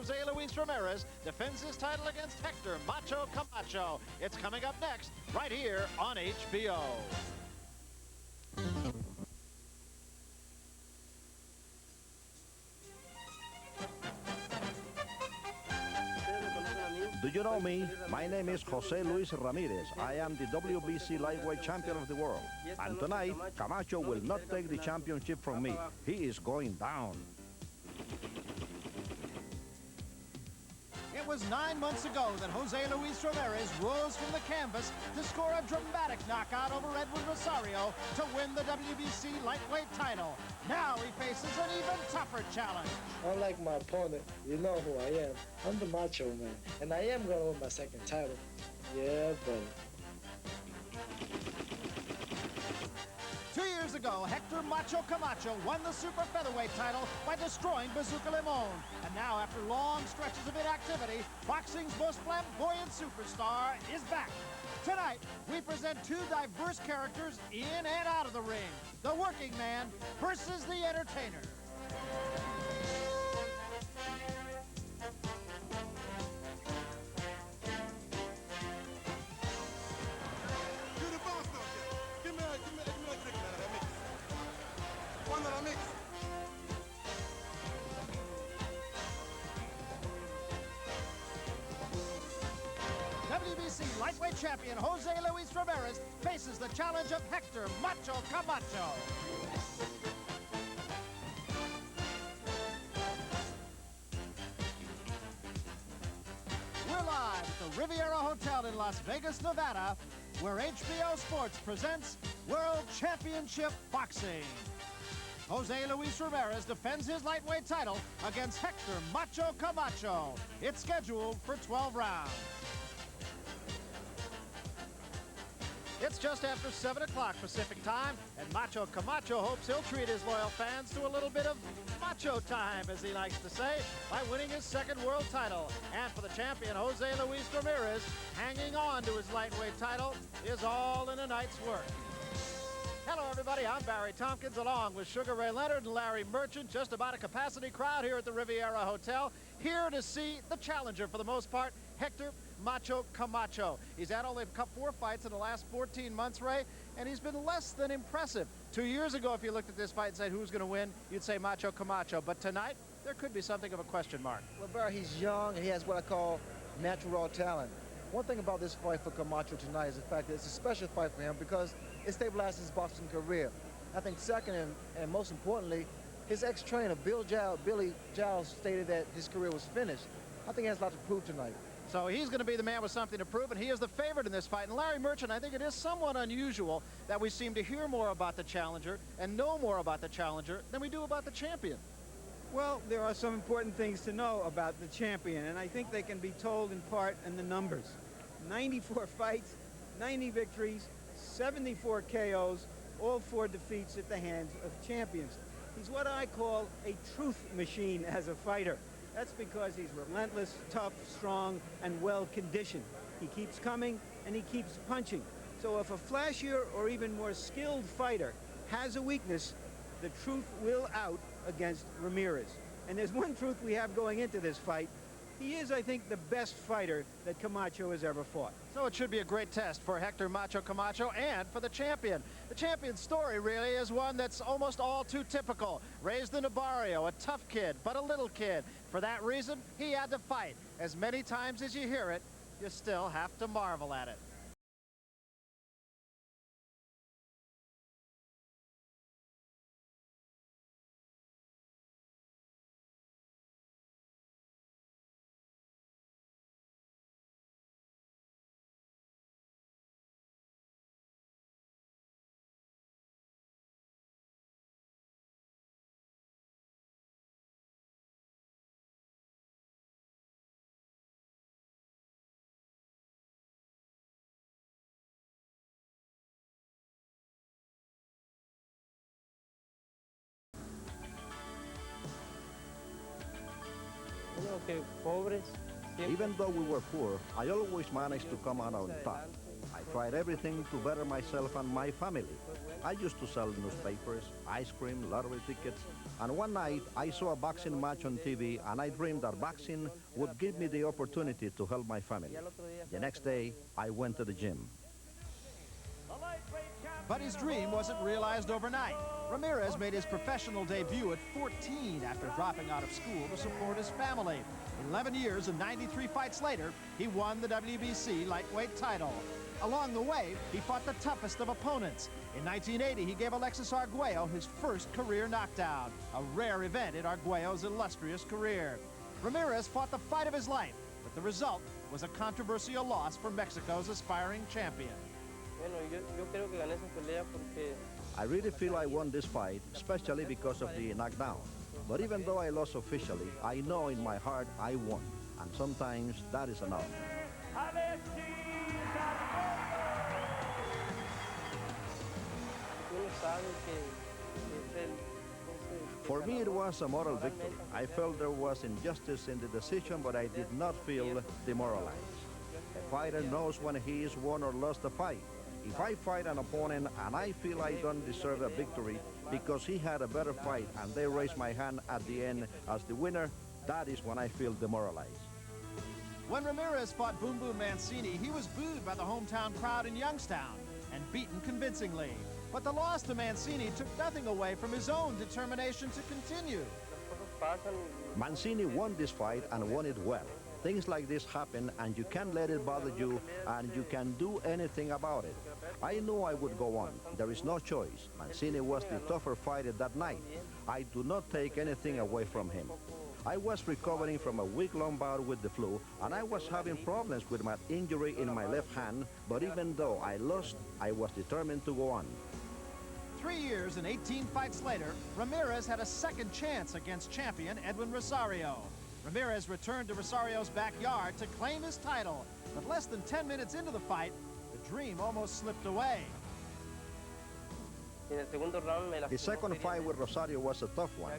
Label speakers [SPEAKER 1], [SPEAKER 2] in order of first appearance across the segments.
[SPEAKER 1] Jose Luis Ramirez defends his title against Hector Macho Camacho. It's coming up next, right here on HBO.
[SPEAKER 2] Do you know me? My name is Jose Luis Ramirez. I am the WBC lightweight champion of the world. And tonight, Camacho will not take the championship from me. He is going down.
[SPEAKER 1] It was 9 months ago that Jose Luis Ramirez rose from the canvas to score a dramatic knockout over Edwin Rosario to win the WBC lightweight title. Now he faces an even tougher challenge.
[SPEAKER 3] Unlike my opponent, you know who I am. I'm the Macho Man, and I am going to win my second title. Yeah, buddy.
[SPEAKER 1] 2 years ago, Hector Macho Camacho won the super featherweight title by destroying Bazooka Limon. And now, after long stretches of inactivity, boxing's most flamboyant superstar is back. Tonight, we present two diverse characters in and out of the ring. The working man versus the entertainer. WBC lightweight champion Jose Luis Ramirez faces the challenge of Hector Macho Camacho. We're live at the Riviera Hotel in Las Vegas, Nevada, where HBO Sports presents World Championship Boxing. Jose Luis Ramirez defends his lightweight title against Hector Macho Camacho. It's scheduled for 12 rounds. It's just after 7 o'clock Pacific time, and Macho Camacho hopes he'll treat his loyal fans to a little bit of macho time, as he likes to say, by winning his second world title. And for the champion, Jose Luis Ramirez, hanging on to his lightweight title is all in a night's work. Hello, everybody. I'm Barry Tompkins, along with Sugar Ray Leonard and Larry Merchant. Just about a capacity crowd here at the Riviera Hotel, here to see the challenger, for the most part, Hector Macho Camacho. He's had only 4 fights in the last 14 months, Ray, and he's been less than impressive. 2 years ago, if you looked at this fight and said who's going to win, you'd say Macho Camacho. But tonight, there could be something of a question mark.
[SPEAKER 4] Well, Barry, he's young, and he has what I call natural raw talent. One thing about this fight for Camacho tonight is the fact that it's a special fight for him because it stabilizes his boxing career. I think second and most importantly, his ex-trainer, Billy Giles, stated that his career was finished. I think he has a lot to prove tonight.
[SPEAKER 1] So he's going to be the man with something to prove, and he is the favorite in this fight. And Larry Merchant, I think it is somewhat unusual that we seem to hear more about the challenger and know more about the challenger than we do about the champion.
[SPEAKER 5] Well, there are some important things to know about the champion, and I think they can be told in part in the numbers. 94 fights, 90 victories, 74 KOs, all 4 defeats at the hands of champions. He's what I call a truth machine as a fighter. That's because he's relentless, tough, strong, and well-conditioned. He keeps coming, and he keeps punching. So if a flashier or even more skilled fighter has a weakness, the truth will out against Ramirez. And there's one truth we have going into this fight. He is, I think, the best fighter that Camacho has ever fought.
[SPEAKER 1] So it should be a great test for Hector Macho Camacho and for the champion. The champion's story really is one that's almost all too typical. Raised in a barrio, a tough kid, but a little kid. For that reason, he had to fight. As many times as you hear it, you still have to marvel at it.
[SPEAKER 6] Que pobres
[SPEAKER 2] Even though we were poor, I always managed to come out on top. I tried everything to better myself and my family. I used to sell newspapers, ice cream, lottery tickets, and one night I saw a boxing match on TV and I dreamed that boxing would give me the opportunity to help my family. The next day, I went to the gym.
[SPEAKER 1] But his dream wasn't realized overnight. Ramirez made his professional debut at 14 after dropping out of school to support his family. 11 years and 93 fights later, he won the WBC lightweight title. Along the way, he fought the toughest of opponents. In 1980, he gave Alexis Arguello his first career knockdown, a rare event in Arguello's illustrious career. Ramirez fought the fight of his life, but the result was a controversial loss for Mexico's aspiring champion.
[SPEAKER 2] I really feel I won this fight, especially because of the knockdown. But even though I lost officially, I know in my heart I won. And sometimes that is enough. For me, it was a moral victory. I felt there was injustice in the decision, but I did not feel demoralized. A fighter knows when he is won or lost a fight. If I fight an opponent and I feel I don't deserve a victory because he had a better fight and they raise my hand at the end as the winner, that is when I feel demoralized.
[SPEAKER 1] When Ramirez fought Boom Boom Mancini, he was booed by the hometown crowd in Youngstown and beaten convincingly. But the loss to Mancini took nothing away from his own determination to continue.
[SPEAKER 2] Mancini won this fight and won it well. Things like this happen and you can't let it bother you and you can't do anything about it. I knew I would go on. There is no choice. Mancini was the tougher fighter that night. I do not take anything away from him. I was recovering from a week-long bout with the flu and I was having problems with my injury in my left hand, but even though I lost, I was determined to go on.
[SPEAKER 1] 3 years and 18 fights later, Ramirez had a second chance against champion Edwin Rosario. Ramirez returned to Rosario's backyard to claim his title, but less than 10 minutes into the fight, the dream almost slipped away.
[SPEAKER 2] The second fight with Rosario was a tough one.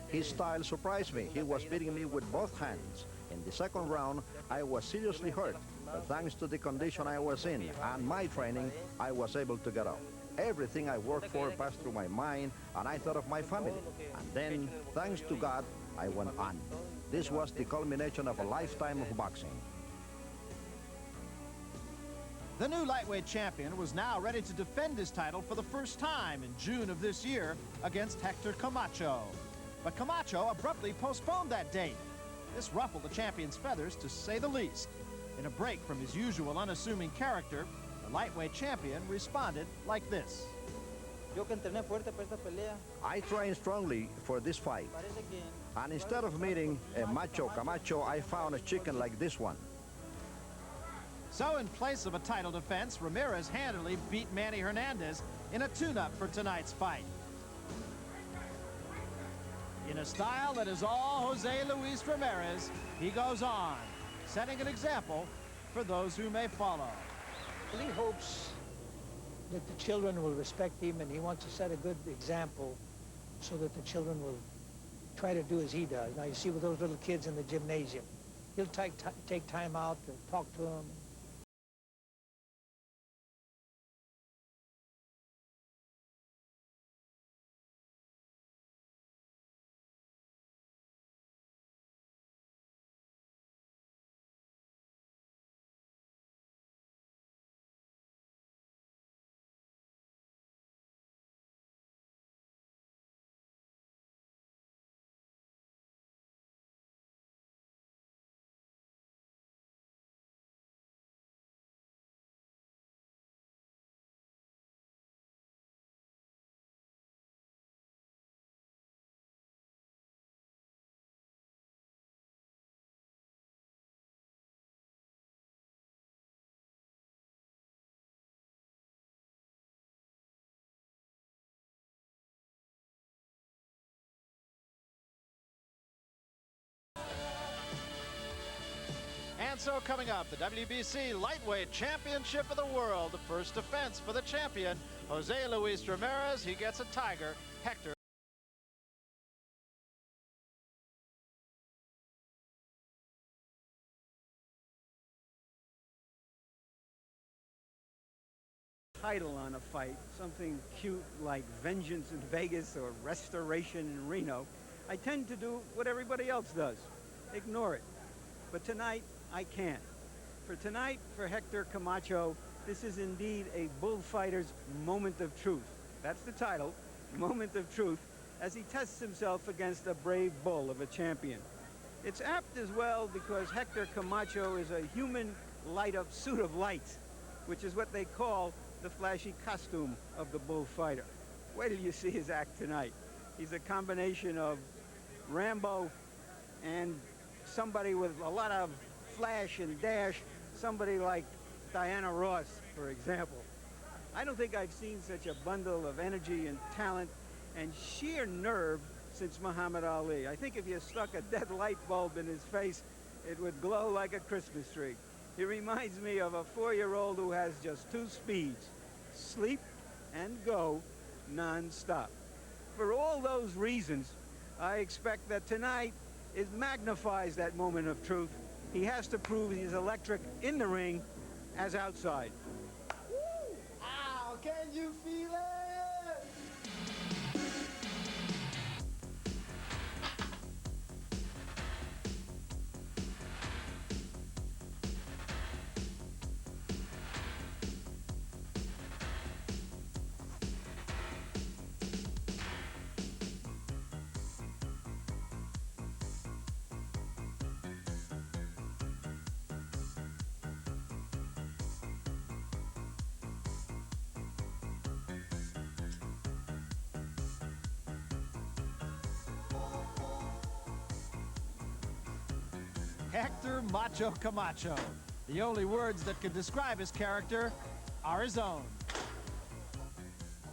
[SPEAKER 2] His style surprised me. He was beating me with both hands. In the second round, I was seriously hurt, but thanks to the condition I was in and my training, I was able to get up. Everything I worked for passed through my mind, and I thought of my family. And then, thanks to God, I went on. This was the culmination of a lifetime of boxing.
[SPEAKER 1] The new lightweight champion was now ready to defend his title for the first time in June of this year against Hector Camacho. But Camacho abruptly postponed that date. This ruffled the champion's feathers, to say the least. In a break from his usual unassuming character, the lightweight champion responded like this.
[SPEAKER 2] I trained strongly for this fight. And instead of meeting a macho Camacho, I found a chicken like this one.
[SPEAKER 1] So in place of a title defense, Ramirez handily beat Manny Hernandez in a tune-up for tonight's fight. In a style that is all Jose Luis Ramirez, he goes on, setting an example for those who may follow.
[SPEAKER 6] He hopes that the children will respect him, and he wants to set a good example so that the children will try to do as he does. Now, you see with those little kids in the gymnasium, he'll take time out to talk to them,
[SPEAKER 1] And so coming up, the WBC Lightweight Championship of the World. The first defense for the champion, Jose Luis Ramirez. He gets a tiger, Hector.
[SPEAKER 5] title on a fight, something cute like Vengeance in Vegas or Restoration in Reno, I tend to do what everybody else does, ignore it. But tonight, I can't. For tonight, for Hector Camacho, this is indeed a bullfighter's moment of truth. That's the title, Moment of Truth, as he tests himself against a brave bull of a champion. It's apt as well because Hector Camacho is a human light-up suit of lights, which is what they call the flashy costume of the bullfighter. Wait till you see his act tonight. He's a combination of Rambo and somebody with a lot of flash and dash, somebody like Diana Ross, for example. I don't think I've seen such a bundle of energy and talent and sheer nerve since Muhammad Ali. I think if you stuck a dead light bulb in his face, it would glow like a Christmas tree. He reminds me of a 4-year-old who has just 2 speeds, sleep and go non-stop. For all those reasons, I expect that tonight it magnifies that moment of truth. He has to prove he's electric in the ring as outside.
[SPEAKER 3] Woo! Ow, can you feel it?
[SPEAKER 1] Hector Macho Camacho. The only words that could describe his character are his own.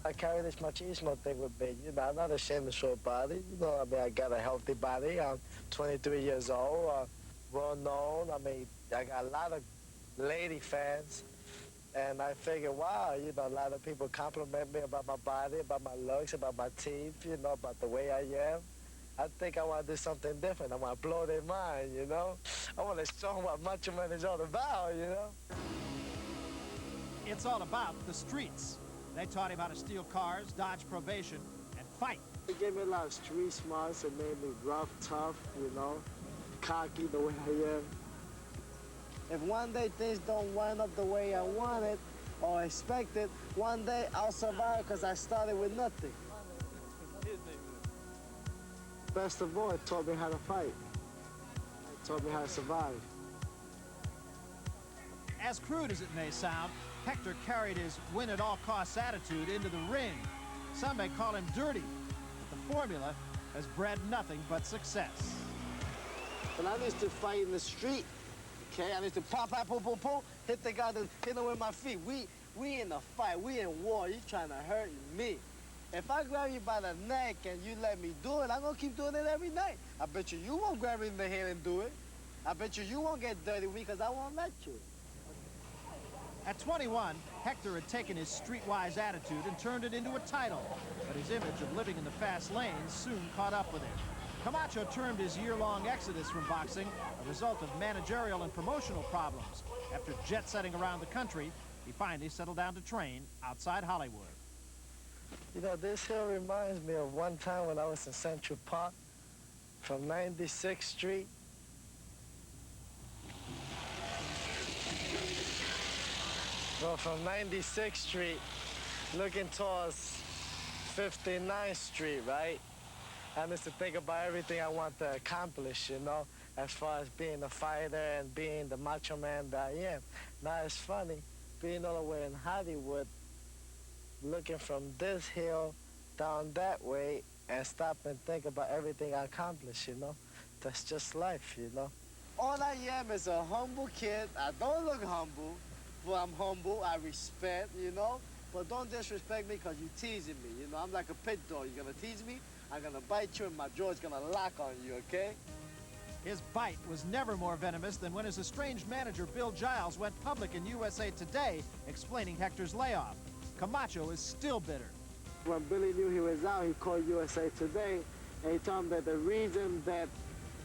[SPEAKER 3] I carry this machismo thing with me. You know, I'm not ashamed to show a body. You know, I mean, I got a healthy body. I'm 23 years old, well known. I mean, I got a lot of lady fans. And I figured, wow, you know, a lot of people compliment me about my body, about my looks, about my teeth, you know, about the way I am. I think I want to do something different. I want to blow their mind, you know? I want to show them what Macho Man is all about, you know?
[SPEAKER 1] It's all about the streets. They taught him how to steal cars, dodge probation, and fight.
[SPEAKER 3] It gave me a lot of street smarts. It made me rough, tough, you know, cocky the way I am. If one day things don't wind up the way I want it or expected, one day I'll survive because I started with nothing. Best of all, it taught me how to fight. It taught me how to survive.
[SPEAKER 1] As crude as it may sound, Hector carried his win-at-all-costs attitude into the ring. Some may call him dirty, but the formula has bred nothing but success.
[SPEAKER 3] And I used to fight in the street, okay? I used to pop, hit the guy, hit him with my feet. We in a fight, we in war. You trying to hurt me. If I grab you by the neck and you let me do it, I'm gonna keep doing it every night. I bet you won't grab me in the hand and do it. I bet you won't get dirty with me because I won't let you.
[SPEAKER 1] At 21, Hector had taken his streetwise attitude and turned it into a title, but his image of living in the fast lanes soon caught up with him. Camacho termed his year-long exodus from boxing a result of managerial and promotional problems. After jet-setting around the country, he finally settled down to train outside Hollywood.
[SPEAKER 3] You know, this hill reminds me of one time when I was in Central Park from 96th Street. Well, from 96th Street, looking towards 59th Street, right? I used to think about everything I want to accomplish, you know, as far as being a fighter and being the macho man that I am. Now it's funny, being all the way in Hollywood, looking from this hill down that way and stop and think about everything I accomplished, you know? That's just life, you know? All I am is a humble kid. I don't look humble, but I'm humble. I respect, you know? But don't disrespect me because you're teasing me, you know? I'm like a pit dog. You're going to tease me, I'm going to bite you, and my jaw's going to lock on you, okay?
[SPEAKER 1] His bite was never more venomous than when his estranged manager, Bill Giles, went public in USA Today explaining Hector's layoff. Camacho is still bitter.
[SPEAKER 3] When Billy knew he was out, he called USA Today, and he told him that the reason that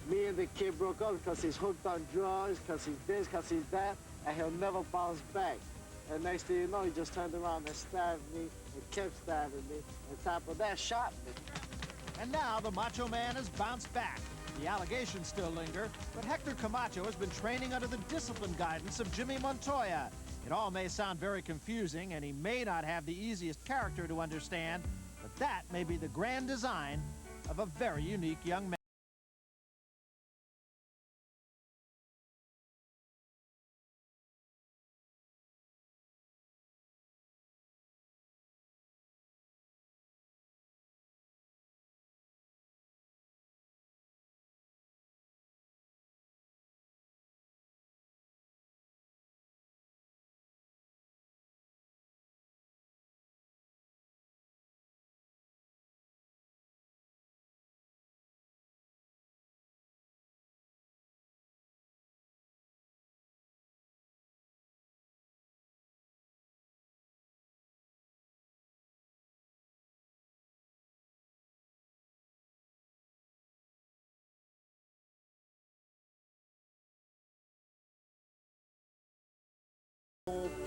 [SPEAKER 3] me and the kid broke up because he's hooked on drugs, because he's this, because he's that, and he'll never bounce back. And next thing you know, he just turned around and stabbed me and kept stabbing me. On top of that, shot me.
[SPEAKER 1] And now the Macho Man has bounced back. The allegations still linger, but Hector Camacho has been training under the disciplined guidance of Jimmy Montoya. It all may sound very confusing, and he may not have the easiest character to understand, but that may be the grand design of a very unique young man.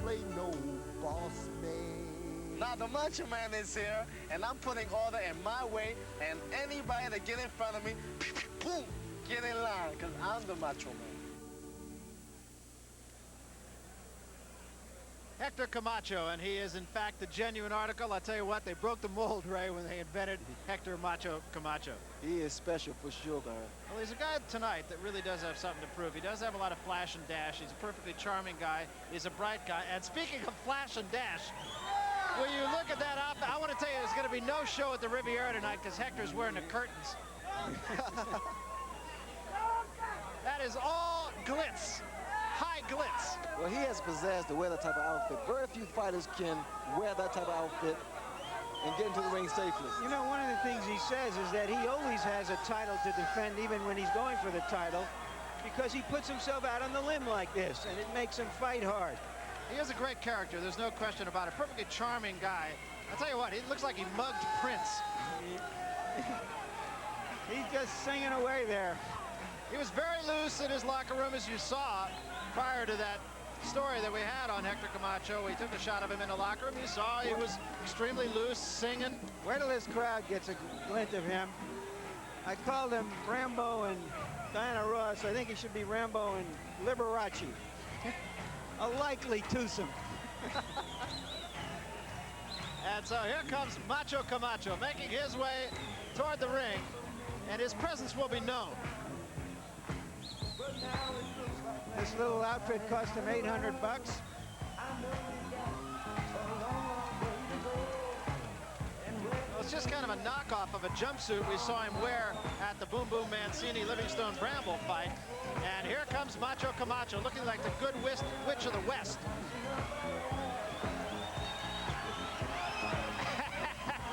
[SPEAKER 7] Play no boss man.
[SPEAKER 3] Now the Macho Man is here, and I'm putting order in my way, and anybody that get in front of me, boom, get in line, because I'm the Macho Man.
[SPEAKER 1] Hector Camacho, and he is in fact the genuine article. I tell you what, they broke the mold, Ray, when they invented Hector Macho Camacho.
[SPEAKER 4] He is special for sure, Barry.
[SPEAKER 1] Well, he's a guy tonight that really does have something to prove. He does have a lot of flash and dash. He's a perfectly charming guy. He's a bright guy. And speaking of flash and dash, when you look at that outfit, I want to tell you there's going to be no show at the Riviera tonight because Hector's wearing the curtains. That is all glitz. High glitz.
[SPEAKER 4] Well, he has possessed to wear that type of outfit. Very few fighters can wear that type of outfit and get into the ring safely.
[SPEAKER 5] You know, one of the things he says is that he always has a title to defend even when he's going for the title because he puts himself out on the limb like this, and it makes him fight hard.
[SPEAKER 1] He is a great character. There's no question about it. Perfectly charming guy. I'll tell you what, he looks like he mugged Prince.
[SPEAKER 5] He's just singing away there.
[SPEAKER 1] He was very loose in his locker room, as you saw prior to that story that we had on Hector Camacho. We took a shot of him in the locker room. You saw he was extremely loose, singing.
[SPEAKER 5] Wait till this crowd gets a glint of him. I called him Rambo and Diana Ross. I think he should be Rambo and Liberace. A likely twosome.
[SPEAKER 1] And so here comes Macho Camacho making his way toward the ring, and his presence will be known.
[SPEAKER 5] This little outfit cost him $800. Well,
[SPEAKER 1] it's just kind of a knockoff of a jumpsuit we saw him wear at the Boom Boom Mancini Livingstone Bramble fight. And here comes Macho Camacho looking like the good witch of the West.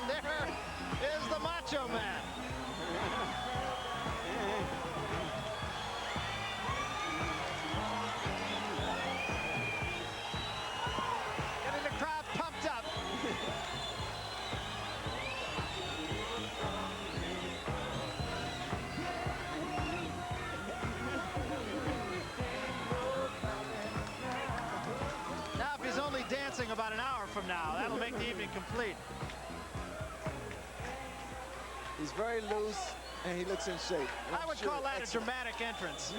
[SPEAKER 1] There is the Macho Man. Getting the crowd pumped up. Now, if he's only dancing about an hour from now, that'll make the evening complete.
[SPEAKER 4] He's very loose, and he looks in shape.
[SPEAKER 1] I would call that a dramatic entrance.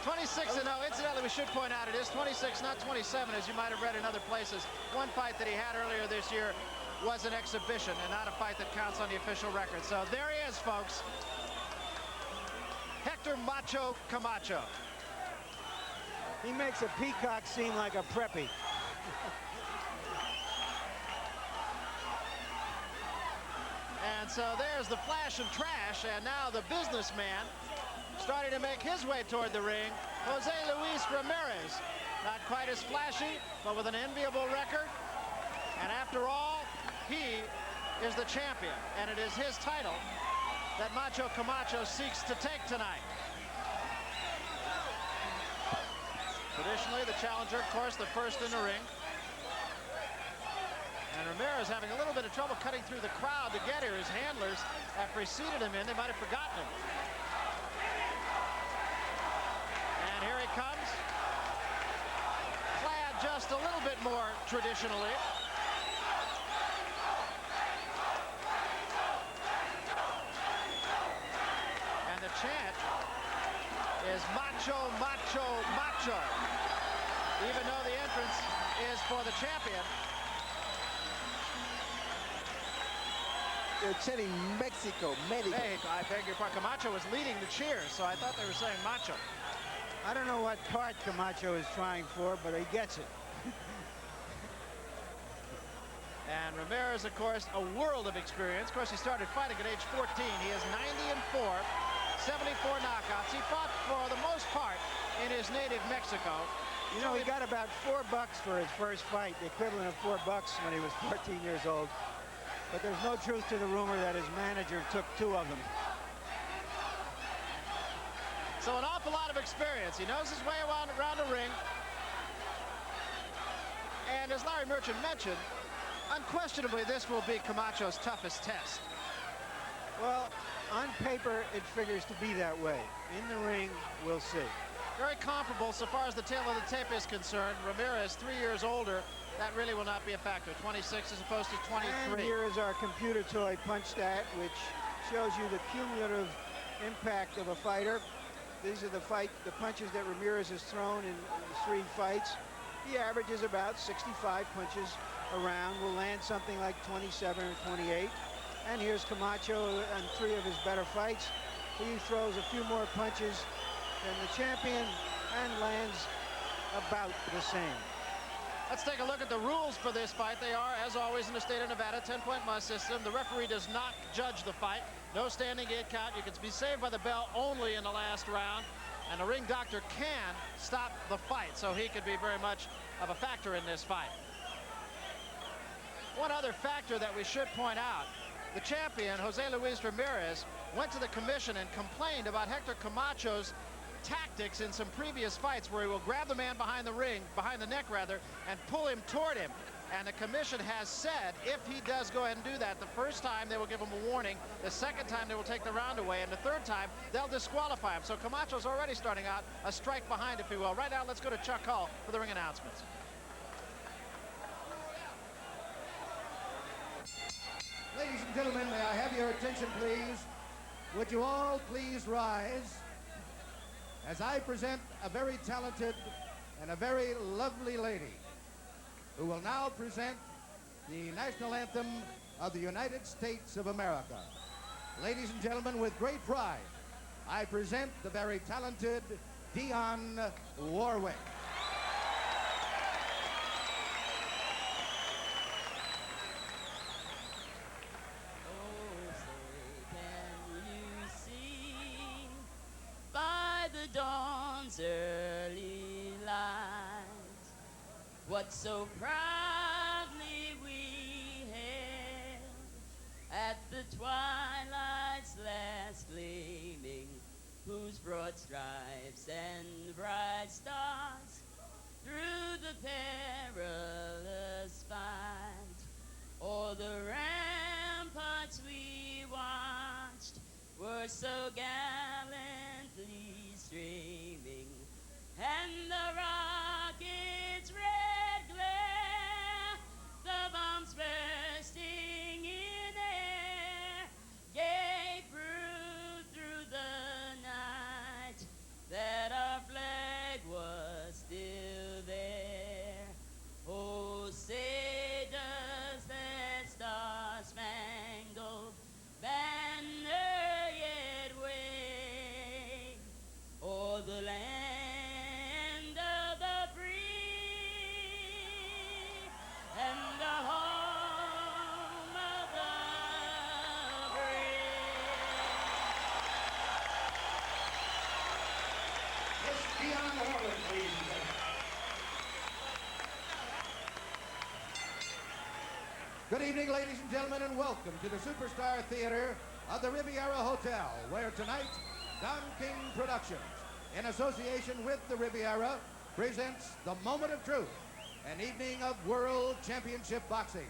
[SPEAKER 1] 26-0. Incidentally, we should point out it is 26, not 27, as you might have read in other places. One fight that he had earlier this year was an exhibition and not a fight that counts on the official record. So there he is, folks. Hector Macho Camacho.
[SPEAKER 5] he makes a peacock seem like a preppy.
[SPEAKER 1] And so there's the flash and trash, and now the businessman starting to make his way toward the ring, Jose Luis Ramirez. Not quite as flashy, but with an enviable record. And after all, he is the champion, and it is his title that Macho Camacho seeks to take tonight. Traditionally, the challenger, of course, the first in the ring. And Ramirez having a little bit of trouble cutting through the crowd to get here. His handlers have preceded him in. They might have forgotten him. And here he comes. Clad just a little bit more traditionally. And the chant is Macho, Macho, Macho. Even though the entrance is for the champion.
[SPEAKER 4] They're chanting Mexico, Mexico.
[SPEAKER 1] Hey, I beg your pardon. Camacho was leading the cheers, so I thought they were saying Macho.
[SPEAKER 5] I don't know what part Camacho is trying for, but he gets it.
[SPEAKER 1] And Ramirez, of course, a world of experience. Of course, he started fighting at age 14. He is 90-4, 74 knockouts. He fought for the most part in his native Mexico.
[SPEAKER 5] You know, he got about $4 for his first fight, the equivalent of $4 when he was 14 years old. But there's no truth to the rumor that his manager took 2 of them.
[SPEAKER 1] So an awful lot of experience. He knows his way around the ring. And as Larry Merchant mentioned, unquestionably this will be Camacho's toughest test.
[SPEAKER 5] Well, on paper, it figures to be that way. In the ring, we'll see.
[SPEAKER 1] Very comparable so far as the tail of the tape is concerned. Ramirez, 3 years older. That really will not be a factor. 26 as opposed to 23.
[SPEAKER 5] And here is our computer toy punch stat, which shows you the cumulative impact of a fighter. These are the punches that Ramirez has thrown in the 3 fights. He averages about 65 punches around. Will land something like 27 or 28. And here's Camacho on 3 of his better fights. He throws a few more punches than the champion and lands about the same.
[SPEAKER 1] Let's take a look at the rules for this fight. They are, as always, in the state of Nevada, 10-point must system. The referee does not judge the fight. No standing gate count. You can be saved by the bell only in the last round. And the ring doctor can stop the fight, so he could be very much of a factor in this fight. One other factor that we should point out, the champion, Jose Luis Ramirez, went to the commission and complained about Hector Camacho's tactics in some previous fights where he will grab the man behind the ring, behind the neck rather, and pull him toward him. And the commission has said if he does go ahead and do that, the first time they will give him a warning, the second time they will take the round away, and the third time they'll disqualify him. So Camacho's already starting out a strike behind, if you will. Right now, let's go to Chuck Hull for the ring announcements.
[SPEAKER 8] Ladies and gentlemen, may I have your attention, please? Would you all please rise as I present a very talented and a very lovely lady who will now present the national anthem of the United States of America. Ladies and gentlemen, with great pride, I present the very talented Dionne Warwick.
[SPEAKER 9] Dawn's early light, what so proudly we hailed at the twilight's last gleaming, whose broad stripes and bright stars through the perilous fight o'er the ramparts we watched were so gallantly streaming, and the rocket's red glare, the bombs bursting in air, gave proof through the night that our flag was still there. Oh, say does that star-spangled banner yet wave o'er the land of the free and the home of the brave.
[SPEAKER 8] Miss Dionne Warwick, please. Good evening, ladies and gentlemen, and welcome to the Superstar Theater of the Riviera Hotel, where tonight, Don King Productions, in association with the Riviera, presents The Moment of Truth, an evening of World Championship Boxing.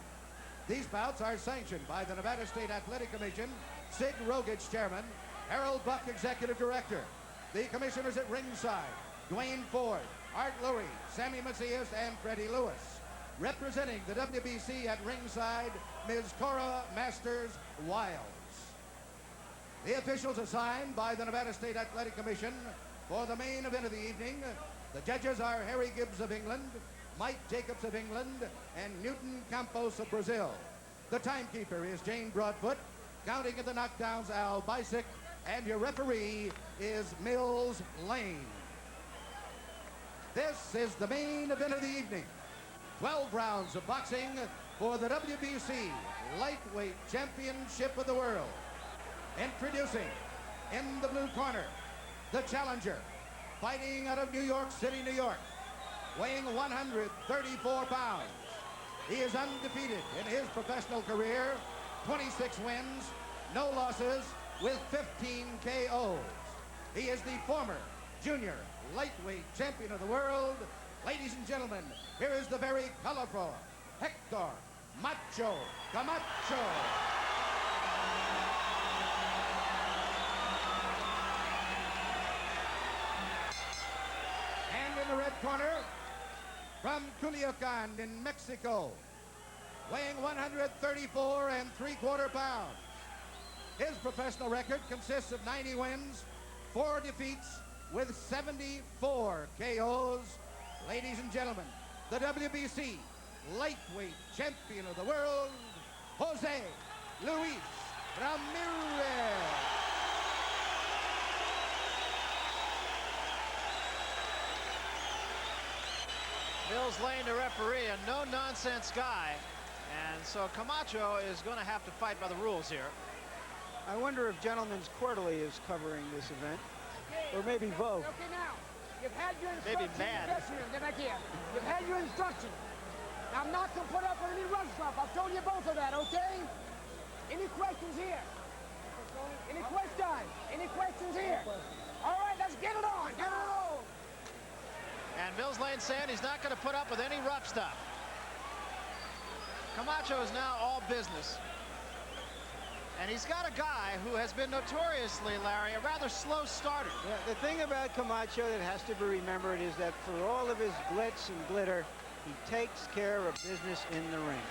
[SPEAKER 8] These bouts are sanctioned by the Nevada State Athletic Commission, Sid Rogich, Chairman, Harold Buck, Executive Director. The commissioners at ringside, Dwayne Ford, Art Lurie, Sammy Macias, and Freddie Lewis. Representing the WBC at ringside, Ms. Cora Masters-Wiles. The officials assigned by the Nevada State Athletic Commission for the main event of the evening. The judges are Harry Gibbs of England, Mike Jacobs of England, and Newton Campos of Brazil. The timekeeper is Jane Broadfoot. Counting in the knockdowns, Al Bisick. And your referee is Mills Lane. This is the main event of the evening. 12 rounds of boxing for the WBC Lightweight Championship of the World. Introducing, in the blue corner, the challenger, fighting out of New York City, New York, weighing 134 pounds. He is undefeated in his professional career, 26 wins, no losses, with 15 KOs. He is the former junior lightweight champion of the world. Ladies and gentlemen, here is the very colorful Hector Macho Camacho. And in the red corner, from Culiacan in Mexico, weighing 134 3/4 pounds. His professional record consists of 90 wins, 4 defeats, with 74 KOs. Ladies and gentlemen, the WBC lightweight champion of the world, Jose Luis Ramirez.
[SPEAKER 1] Mills Lane, the referee, a no-nonsense guy. And so Camacho is going to have to fight by the rules here.
[SPEAKER 5] I wonder if Gentlemen's Quarterly is covering this event, or maybe both.
[SPEAKER 10] Okay, now, you've had your
[SPEAKER 1] Maybe
[SPEAKER 10] instructions.
[SPEAKER 1] mad.
[SPEAKER 10] Get back here. You've had your instructions. Now, I'm not going to put up with any run stuff. I've told you both of that, okay? Any questions here? Any questions? Any questions here? All right, let's get it on. Get it on.
[SPEAKER 1] And Mills Lane saying he's not going to put up with any rough stuff. Camacho is now all business. And he's got a guy who has been notoriously, Larry, a rather slow starter.
[SPEAKER 5] Yeah, the thing about Camacho that has to be remembered is that for all of his glitz and glitter, he takes care of business in the ring.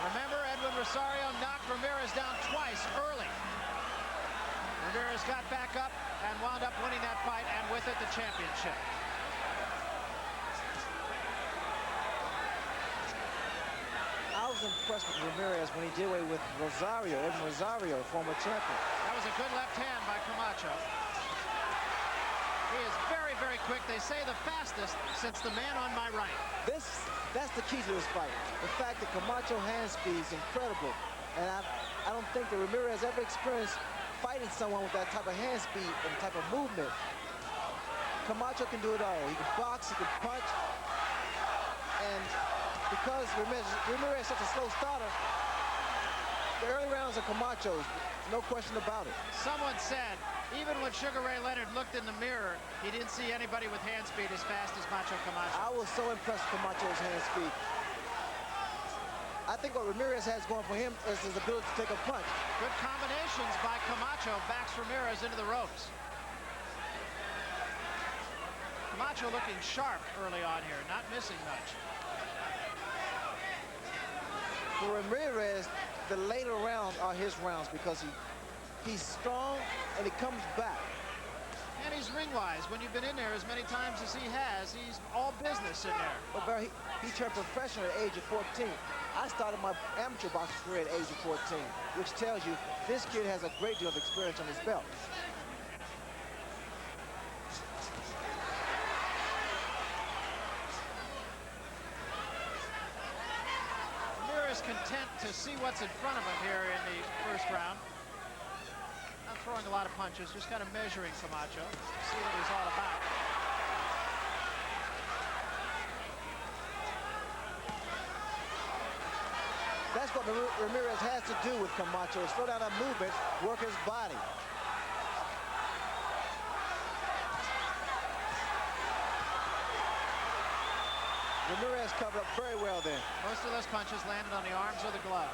[SPEAKER 1] Remember, Edwin Rosario knocked Ramirez down twice early. Ramirez got back up and wound up winning that fight, and with it, the championship.
[SPEAKER 4] I was impressed with Ramirez when he did away with Rosario, Edwin Rosario, former champion.
[SPEAKER 1] That was a good left hand by Camacho. He is very, very quick. They say the fastest since the man on my right.
[SPEAKER 4] That's the key to this fight. The fact that Camacho hand speed is incredible. And I don't think that Ramirez ever experienced fighting someone with that type of hand speed and type of movement. Camacho can do it all. He can box, he can punch. And because Ramirez is such a slow starter, the early rounds are Camacho's, no question about it.
[SPEAKER 1] Someone said, even when Sugar Ray Leonard looked in the mirror, he didn't see anybody with hand speed as fast as Macho Camacho.
[SPEAKER 4] I was so impressed with Camacho's hand speed. I think what Ramirez has going for him is his ability to take a punch.
[SPEAKER 1] Good combinations by Camacho, backs Ramirez into the ropes. Camacho looking sharp early on here, not missing much.
[SPEAKER 4] For Ramirez, the later rounds are his rounds because he's strong and he comes back.
[SPEAKER 1] And he's ring-wise. When you've been in there as many times as he has, he's all business in there.
[SPEAKER 4] But Barry, he turned professional at the age of 14. I started my amateur boxing career at the age of 14, which tells you this kid has a great deal of experience on his belt.
[SPEAKER 1] Ramirez content to see what's in front of him here in the first round. Not throwing a lot of punches, just kind of measuring Camacho, see what he's all about.
[SPEAKER 4] That's what Ramirez has to do with Camacho, is slow down that movement, work his body. Ramirez covered up very well there.
[SPEAKER 1] Most of those punches landed on the arms or the glove.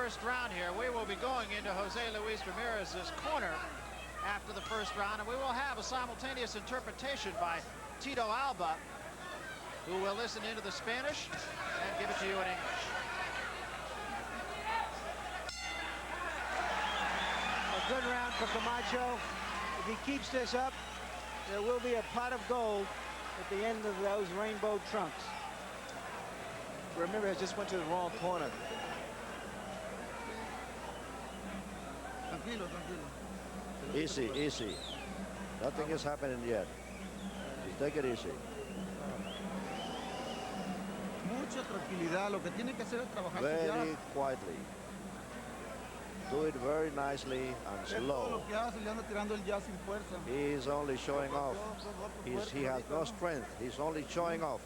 [SPEAKER 1] first round here. We will be going into Jose Luis Ramirez's corner after the first round, and we will have a simultaneous interpretation by Tito Alba, who will listen into the Spanish and give it to you in English.
[SPEAKER 5] A good round for Camacho. If he keeps this up, there will be a pot of gold at the end of those rainbow trunks.
[SPEAKER 4] Ramirez just went to the wrong corner.
[SPEAKER 7] Tranquilo, tranquilo.
[SPEAKER 2] Easy, easy. Nothing is happening yet. Just take it easy.
[SPEAKER 7] Mucha tranquilidad. Lo que tiene que hacer es trabajar su
[SPEAKER 2] Very
[SPEAKER 7] jab.
[SPEAKER 2] quietly. Do it very nicely and
[SPEAKER 7] Es todo
[SPEAKER 2] slow.
[SPEAKER 7] lo que hace, le anda tirando el jab sin fuerza.
[SPEAKER 2] He is only showing off. He has no strength. He's only showing off.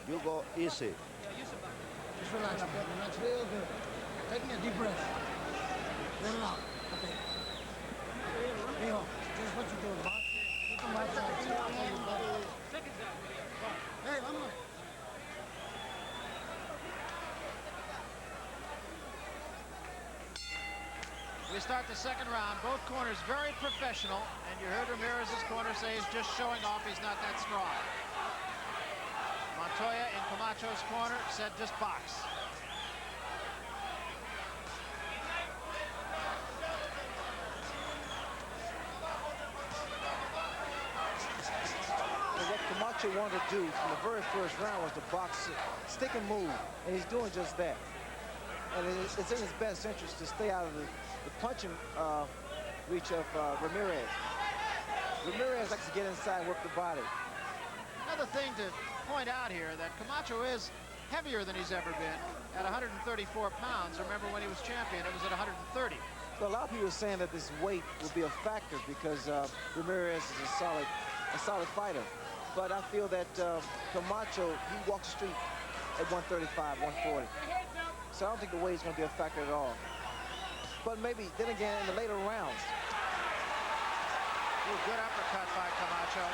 [SPEAKER 2] You go easy.
[SPEAKER 7] Just relax, relax real good. Taking a deep breath. Let it out. Okay. Hijo, just what you're doing, boss. Keep them right side. Hey, vámonos.
[SPEAKER 1] We start the second round. Both corners very professional, and you heard Ramirez's corner say he's just showing off. He's not that strong. Montoya in Camacho's corner said just box.
[SPEAKER 4] And what Camacho wanted to do from the very first round was to box, stick and move, and he's doing just that. And it's in his best interest to stay out of the punching reach of Ramirez. Ramirez likes to get inside and work the body.
[SPEAKER 1] Another thing to point out here, that Camacho is heavier than he's ever been at 134 pounds. Remember when he was champion, it was at 130.
[SPEAKER 4] So a lot of people are saying that this weight will be a factor because Ramirez is a solid fighter. But I feel that Camacho, he walks the street at 135, 140. So I don't think the weight is going to be a factor at all. But maybe, then again, in the later rounds.
[SPEAKER 1] Ooh, good uppercut by Camacho.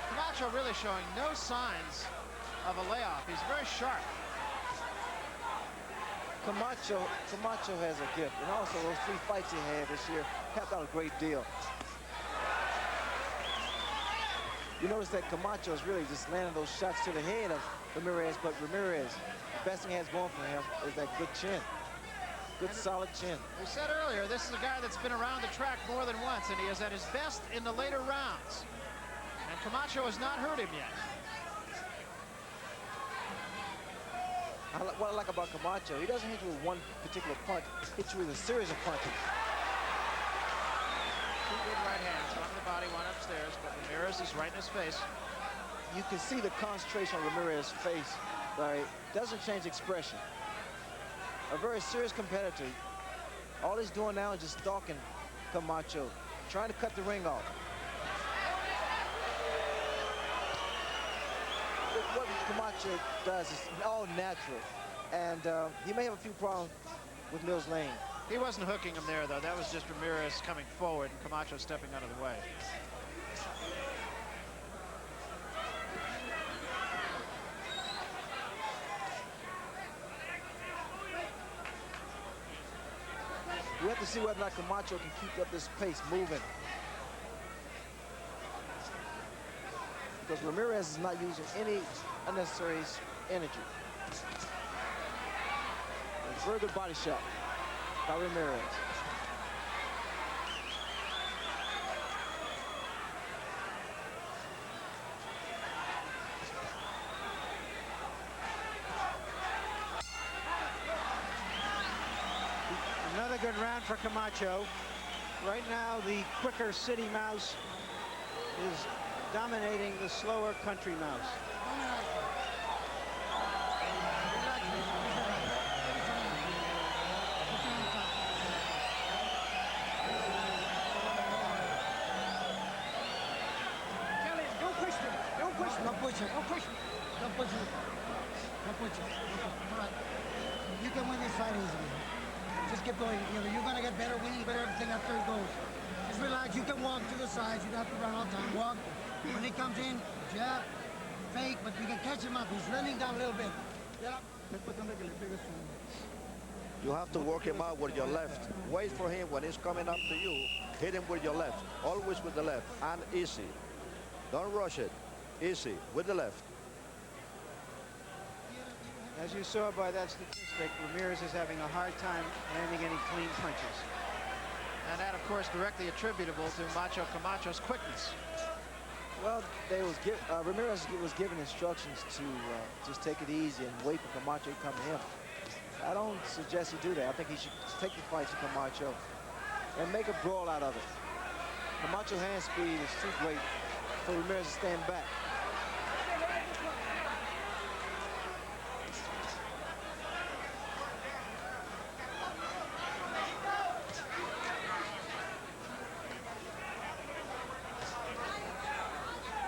[SPEAKER 1] Camacho really showing no signs of a layoff. He's very sharp.
[SPEAKER 4] Camacho has a gift, and also those 3 fights he had this year helped out a great deal. You notice that Camacho is really just landing those shots to the head of Ramirez, but Ramirez, the best thing he has going for him is that good chin. Good, solid chin.
[SPEAKER 1] We said earlier, this is a guy that's been around the track more than once, and he is at his best in the later rounds. And Camacho has not hurt him yet.
[SPEAKER 4] What I like about Camacho, he doesn't hit you with one particular punch, he hits you with a series of punches.
[SPEAKER 1] 2 good right hands, one in the body, one upstairs, but Ramirez is right in his face.
[SPEAKER 4] You can see the concentration on Ramirez's face, Larry. Doesn't change expression. A very serious competitor. All he's doing now is just stalking Camacho, trying to cut the ring off. What Camacho does is all natural, and he may have a few problems with Mills Lane.
[SPEAKER 1] He wasn't hooking him there, though. That was just Ramirez coming forward and Camacho stepping out of the way.
[SPEAKER 4] We have to see whether or not Camacho can keep up this pace moving. Because Ramirez is not using any unnecessary energy. A very good body shot by Ramirez.
[SPEAKER 5] Another good round for Camacho. Right now, the quicker city mouse is dominating the slower country mouse.
[SPEAKER 10] Kelly, don't push him. Don't push him. Don't push him. Don't push him. Don't push him. Don't push him. All right. You can win this fight easily. Just keep going. You're going to get better, winning better everything after it goes. Just relax. You can walk to the sides. You don't have to run all the time. Walk. When he comes in, jab, fake, but you can catch him up. He's running down a little bit.
[SPEAKER 2] You have to work him out with your left. Wait for him when he's coming up to you. Hit him with your left. Always with the left. And easy. Don't rush it. Easy with the left.
[SPEAKER 5] As you saw by that statistic, Ramirez is having a hard time landing any clean punches.
[SPEAKER 1] And that, of course, directly attributable to Macho Camacho's quickness.
[SPEAKER 4] Well, Ramirez was given instructions to just take it easy and wait for Camacho to come to him. I don't suggest he do that. I think he should take the fight to Camacho and make a brawl out of it. Camacho's hand speed is too great for Ramirez to stand back.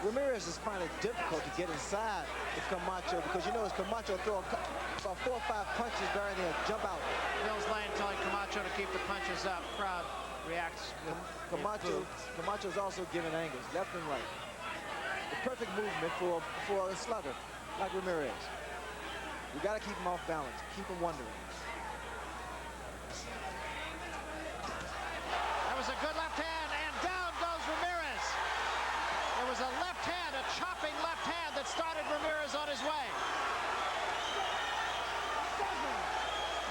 [SPEAKER 4] Ramirez is finding it difficult to get inside with Camacho because you know as Camacho throw about 4 or 5 punches during there, jump out.
[SPEAKER 1] Mills Lane telling Camacho to keep the punches up. Crowd reacts with
[SPEAKER 4] Camacho's also giving angles, left and right. The perfect movement for a slugger like Ramirez. You got to keep him off balance, keep him wondering.
[SPEAKER 1] That was a good left hand, and down goes Ramirez. It was a left hand, a chopping left hand that started Ramirez on his way.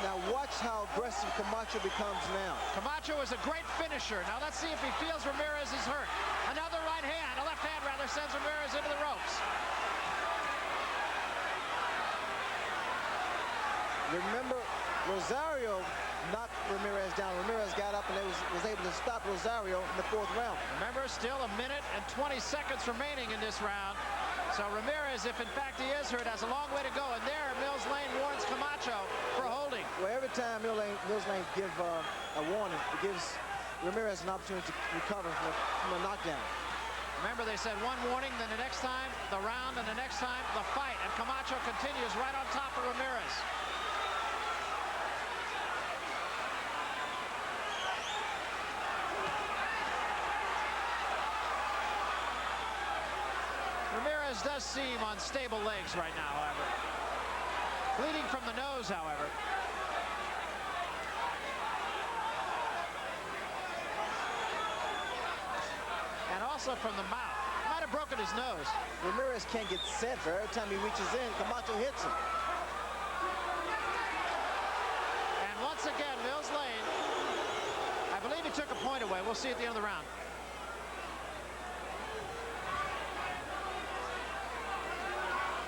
[SPEAKER 4] Now watch how aggressive Camacho becomes now.
[SPEAKER 1] Camacho is a great finisher. Now let's see if he feels Ramirez is hurt. Another right hand, a left hand rather, sends Ramirez into the ropes.
[SPEAKER 4] Remember, Rosario knocked Ramirez down. Ramirez got up and was able to stop Rosario in the 4th round.
[SPEAKER 1] Remember, still 1 minute and 20 seconds remaining in this round. So Ramirez, if in fact he is hurt, has a long way to go. And there, Mills Lane warns Camacho for holding.
[SPEAKER 4] Well, every time Mills Lane give a warning, it gives Ramirez an opportunity to recover from a knockdown.
[SPEAKER 1] Remember, they said one warning, then the next time, the round, and the next time, the fight. And Camacho continues right on top of Ramirez. Ramirez does seem on stable legs right now, however. Bleeding from the nose, however. And also from the mouth. Might have broken his nose.
[SPEAKER 4] Ramirez can't get set for every time he reaches in, Camacho hits him.
[SPEAKER 1] And once again, Mills Lane, I believe he took a point away. We'll see at the end of the round.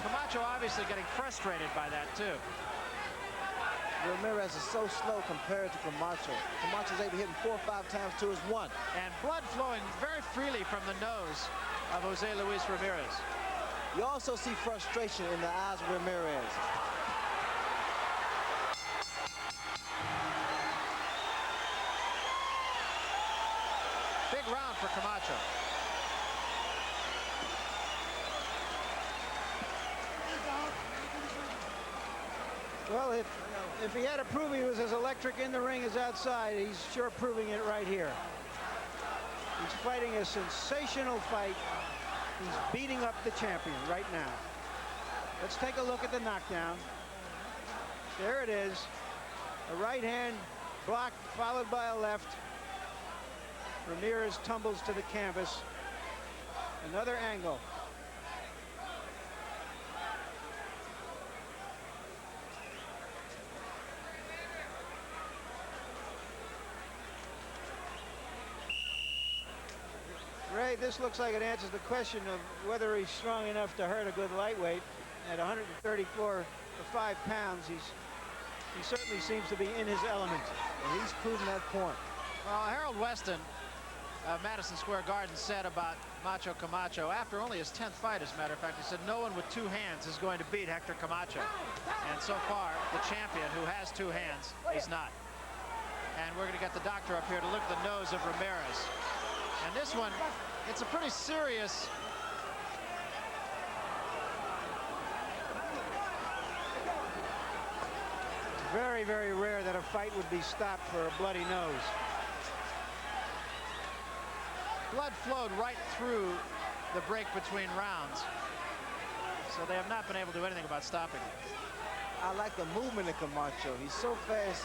[SPEAKER 1] Camacho obviously getting frustrated by that, too.
[SPEAKER 4] Ramirez is so slow compared to Camacho. Camacho's able to hit him 4 or 5 times to his 1.
[SPEAKER 1] And blood flowing very freely from the nose of Jose Luis Ramirez.
[SPEAKER 4] You also see frustration in the eyes of Ramirez.
[SPEAKER 1] Big round for Camacho.
[SPEAKER 5] Well, if he had to prove he was as electric in the ring as outside, he's sure proving it right here. He's fighting a sensational fight. He's beating up the champion right now. Let's take a look at the knockdown. There it is. A right hand blocked, followed by a left. Ramirez tumbles to the canvas. Another angle. Ray, this looks like it answers the question of whether he's strong enough to hurt a good lightweight. At 134 for 5 pounds, he certainly seems to be in his element.
[SPEAKER 4] And he's proven that point.
[SPEAKER 1] Well, Harold Weston of Madison Square Garden said about Macho Camacho, after only his 10th fight, as a matter of fact, he said no one with 2 hands is going to beat Hector Camacho. And so far, the champion who has 2 hands is not. And we're going to get the doctor up here to look at the nose of Ramirez. And this one, it's a pretty serious.
[SPEAKER 5] It's very, very rare that a fight would be stopped for a bloody nose.
[SPEAKER 1] Blood flowed right through the break between rounds. So they have not been able to do anything about stopping it.
[SPEAKER 4] I like the movement of Camacho. He's so fast.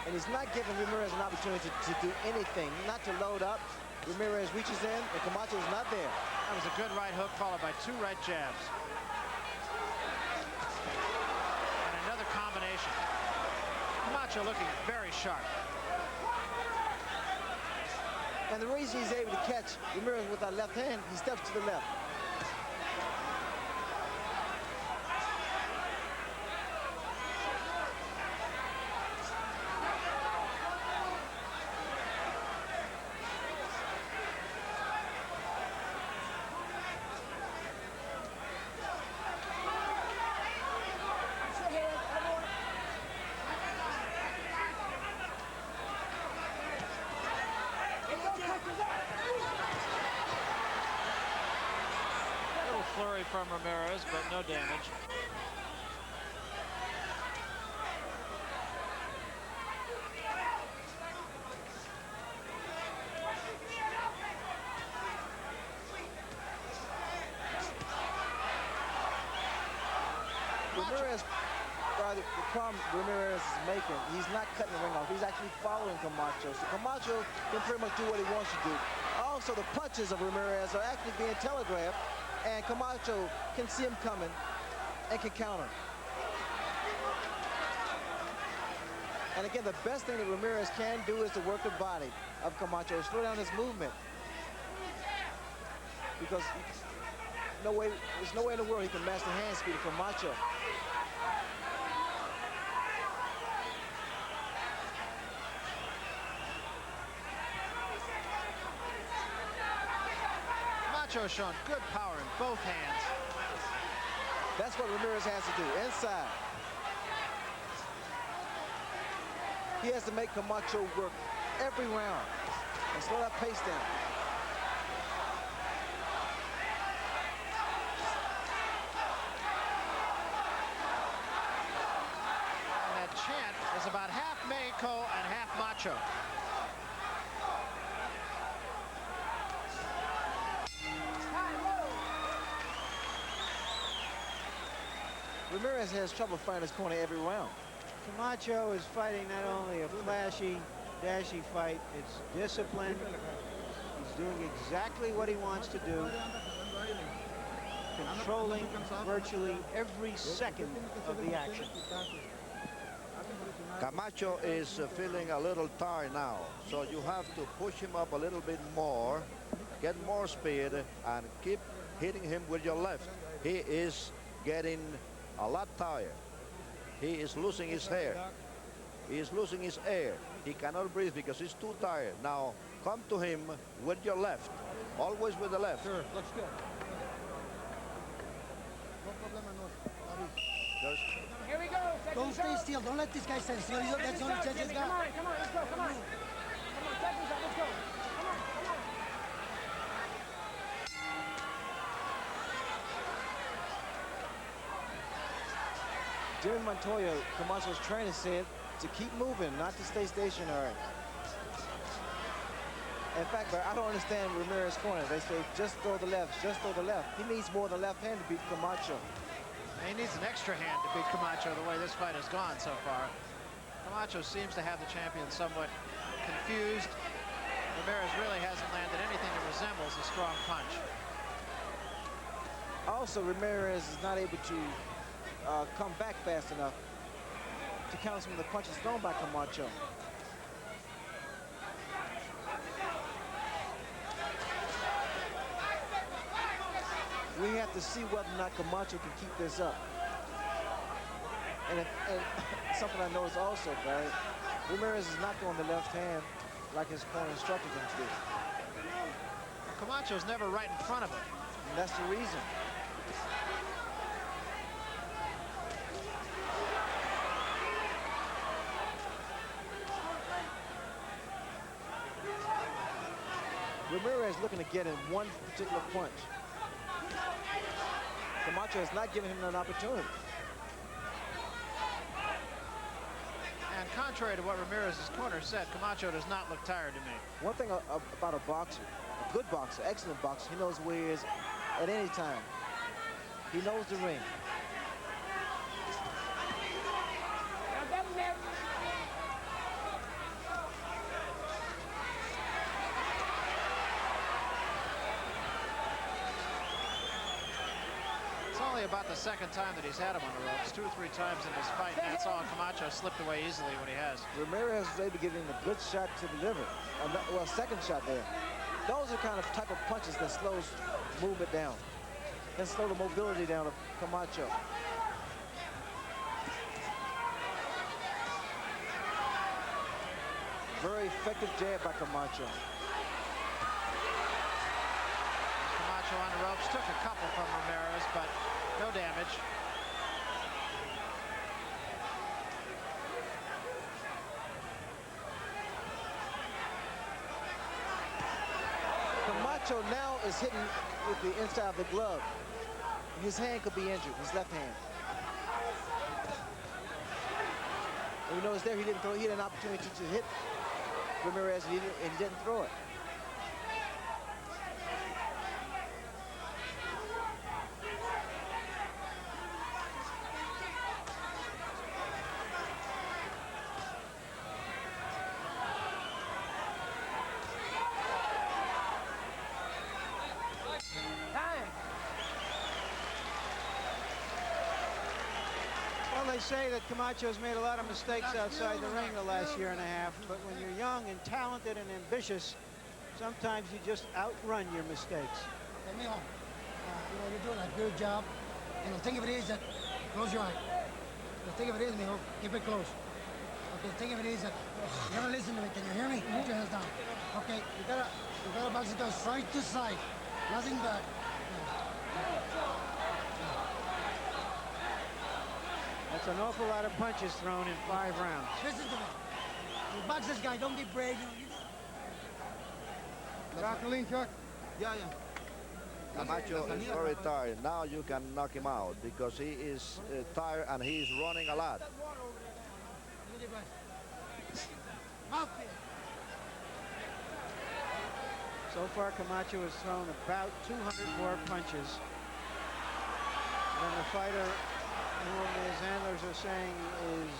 [SPEAKER 4] And he's not giving Ramirez an opportunity to do anything, not to load up. Ramirez reaches in, and Camacho's not there.
[SPEAKER 1] That was a good right hook followed by 2 right jabs. And another combination. Camacho looking very sharp.
[SPEAKER 4] And the reason he's able to catch Ramirez with that left hand, he steps to the left.
[SPEAKER 1] Flurry from Ramirez, but no damage.
[SPEAKER 4] Ramirez, the problem Ramirez is making, he's not cutting the ring off. He's actually following Camacho. So Camacho can pretty much do what he wants to do. Also, the punches of Ramirez are actually being telegraphed, and Camacho can see him coming and can counter. And again, the best thing that Ramirez can do is to work the body of Camacho, slow down his movement. Because there's no way in the world he can match the hand speed of Camacho.
[SPEAKER 1] Camacho showing good power in both hands.
[SPEAKER 4] That's what Ramirez has to do, inside. He has to make Camacho work every round and slow that pace down.
[SPEAKER 1] And that chant is about half Mexico and half Macho.
[SPEAKER 4] Ramirez has trouble finding his corner every round.
[SPEAKER 5] Camacho is fighting not only a flashy, dashy fight, it's disciplined. He's doing exactly what he wants to do, controlling virtually every second of the action.
[SPEAKER 2] Camacho is feeling a little tired now, so you have to push him up a little bit more, get more speed, and keep hitting him with your left. He is getting a lot tired. He is losing his hair. He is losing his air. He cannot breathe because he's too tired. Now, come to him with your left. Always with the left.
[SPEAKER 7] Sure, looks good. Here we go. Don't stay still. Don't let this guy stay still. That's the only chance he's got. Come on, let's go. Come on. Come on, seconds out. Let's go. Come on, come on.
[SPEAKER 4] Jimmy Montoya, Camacho's trainer, said to keep moving, not to stay stationary. In fact, I don't understand Ramirez's corner. They say just throw the left, just throw the left. He needs more than left hand to beat Camacho.
[SPEAKER 1] And he needs an extra hand to beat Camacho the way this fight has gone so far. Camacho seems to have the champion somewhat confused. Ramirez really hasn't landed anything that resembles a strong punch.
[SPEAKER 4] Also, Ramirez is not able to come back fast enough to counter some of the punches thrown by Camacho. We have to see whether or not Camacho can keep this up. And something I noticed also, Barry, Ramirez is not throwing the left hand like his corner instructed him to do.
[SPEAKER 1] Camacho's never right in front of him.
[SPEAKER 4] And that's the reason. Ramirez looking to get in one particular punch. Camacho has not given him an opportunity.
[SPEAKER 1] And contrary to what Ramirez's corner said, Camacho does not look tired to me.
[SPEAKER 4] One thing about a boxer, a good boxer, excellent boxer, he knows where he is at any time. He knows the ring.
[SPEAKER 1] about the second time that he's had him on the ropes, 2 or 3 times in this fight. And that's all. Camacho slipped away easily when he has.
[SPEAKER 4] Ramirez was able to get in a good shot to the liver. Well, second shot there. Those are kind of type of punches that slows movement down and slow the mobility down of Camacho. Very effective jab by Camacho.
[SPEAKER 1] Camacho on the ropes, took a couple from Ramirez, but no damage.
[SPEAKER 4] Camacho now is hitting with the inside of the glove. His hand could be injured, his left hand. And you notice there he didn't throw. He had an opportunity to hit Ramirez, and he didn't throw it.
[SPEAKER 5] They say that Camacho's made a lot of mistakes outside the ring the last year and a half, but when you're young and talented and ambitious, sometimes you just outrun your mistakes.
[SPEAKER 7] Hey, mijo, you're doing a good job. And the thing of it is that, close your eye. The thing of it is, mijo, keep it closed. Okay, the thing of it is that, you gotta listen to me. Can you hear me? Put your hands down. Okay, you gotta box it down side to side. Nothing back.
[SPEAKER 5] That's an awful lot of punches thrown in 5 rounds.
[SPEAKER 7] Listen to me. You box this guy, don't be brave.
[SPEAKER 8] Jacqueline, Chuck?
[SPEAKER 7] Yeah.
[SPEAKER 2] Camacho is very tired. Now you can knock him out because he is tired and he is running a lot.
[SPEAKER 5] So far, Camacho has thrown about 200 more punches than the fighter whom his handlers are saying is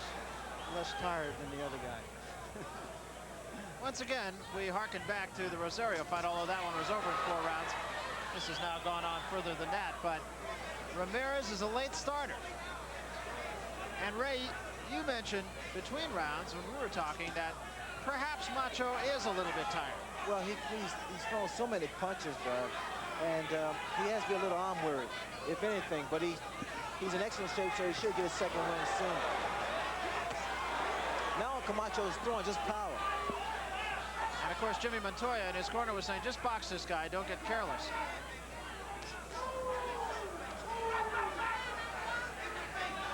[SPEAKER 5] less tired than the other guy.
[SPEAKER 1] Once again, we harken back to the Rosario fight, although that one was over in 4 rounds. This has now gone on further than that, but Ramirez is a late starter. And Ray, you mentioned between rounds when we were talking that perhaps Macho is a little bit tired.
[SPEAKER 4] Well, he's thrown so many punches, Brad, and he has to be a little arm weary, if anything, but he's in excellent shape, so he should get a second win soon. Now Camacho is throwing just power.
[SPEAKER 1] And of course, Jimmy Montoya in his corner was saying, just box this guy, don't get careless.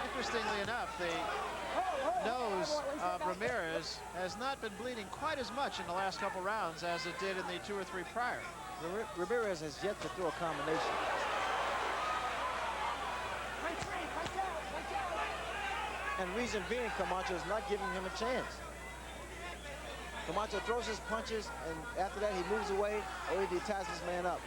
[SPEAKER 1] Interestingly enough, the nose of Ramirez has not been bleeding quite as much in the last couple rounds as it did in the 2 or 3 prior.
[SPEAKER 4] Ramirez has yet to throw a combination. And reason being, Camacho is not giving him a chance. Camacho throws his punches, and after that he moves away or he ties his man up.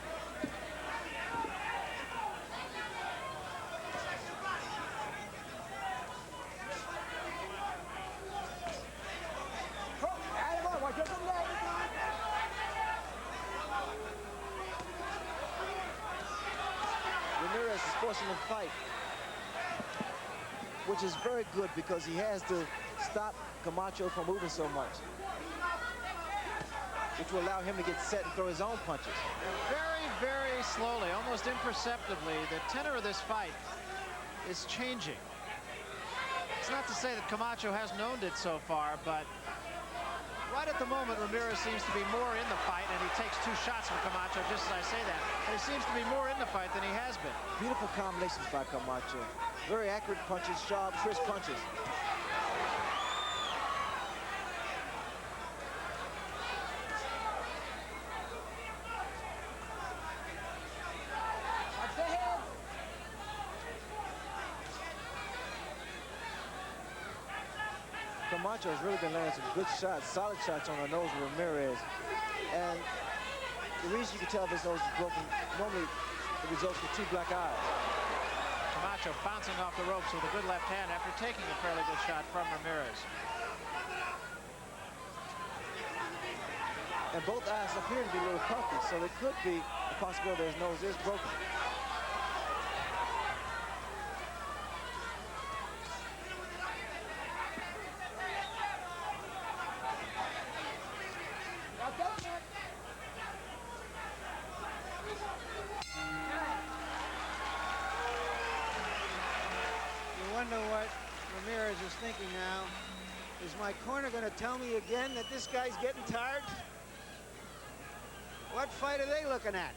[SPEAKER 4] Ramirez is forcing him to fight, which is very good because he has to stop Camacho from moving so much, which will allow him to get set and throw his own punches.
[SPEAKER 1] And very, very slowly, almost imperceptibly, the tenor of this fight is changing. It's not to say that Camacho hasn't owned it so far, but right at the moment, Ramirez seems to be more in the fight, and he takes 2 shots from Camacho, just as I say that. And he seems to be more in the fight than he has been.
[SPEAKER 4] Beautiful combinations by Camacho. Very accurate punches, sharp, crisp punches. Camacho has really been landing some good shots, solid shots on the nose of Ramirez. And the reason you can tell if his nose is broken, normally it results with 2 black eyes.
[SPEAKER 1] Camacho bouncing off the ropes with a good left hand after taking a fairly good shot from Ramirez.
[SPEAKER 4] And both eyes appear to be a little puffy, so there could be a possibility his nose is broken.
[SPEAKER 5] my corner going to tell me again that this guy's getting tired? What fight are they looking at?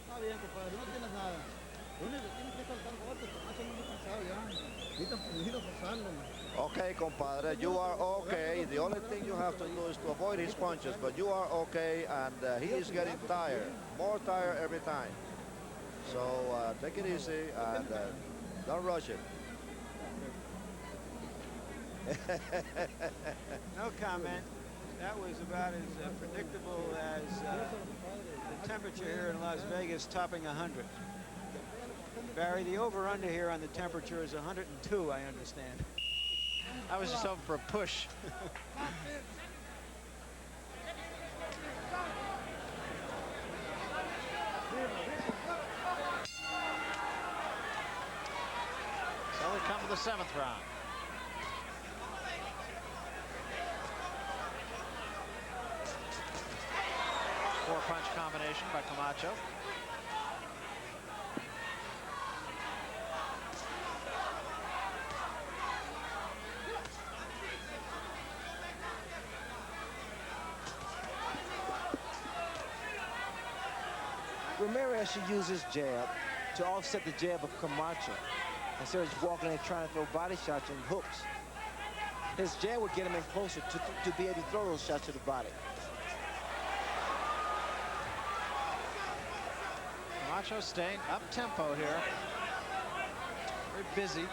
[SPEAKER 2] Okay, compadre, you are okay. The only thing you have to do is to avoid his punches, but you are okay, and he is getting tired. More tired every time. So take it easy and don't rush it.
[SPEAKER 5] No comment. That was about as predictable as the temperature here in Las Vegas topping 100. Barry, the over-under here on the temperature is 102, I understand.
[SPEAKER 1] I was just hoping for a push. So we come to the 7th round. Four-punch combination by Camacho.
[SPEAKER 4] Ramirez should use his jab to offset the jab of Camacho instead of just walking in trying to throw body shots and hooks. His jab would get him in closer to be able to throw those shots to the body.
[SPEAKER 1] Camacho staying up-tempo here. Very busy.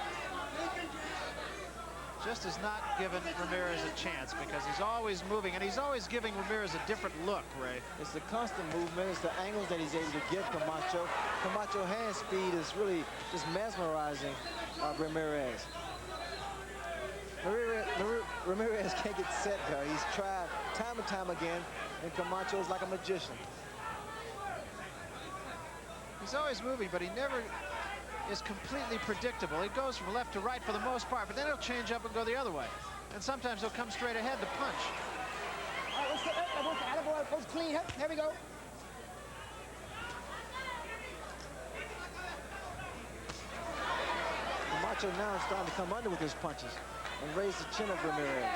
[SPEAKER 1] Just has not given Ramirez a chance because he's always moving, and he's always giving Ramirez a different look, Ray.
[SPEAKER 4] It's the constant movement. It's the angles that he's able to give Camacho. Camacho's hand speed is really just mesmerizing Ramirez. Ramirez can't get set there. He's tried time and time again, and Camacho is like a magician.
[SPEAKER 1] He's always moving, but he never is completely predictable. He goes from left to right for the most part, but then he'll change up and go the other way. And sometimes he'll come straight ahead to punch.
[SPEAKER 10] All right, let's get that. I want the attaboy. Goes clean. There we go.
[SPEAKER 4] Camacho now is starting to come under with his punches and raise the chin of Ramirez.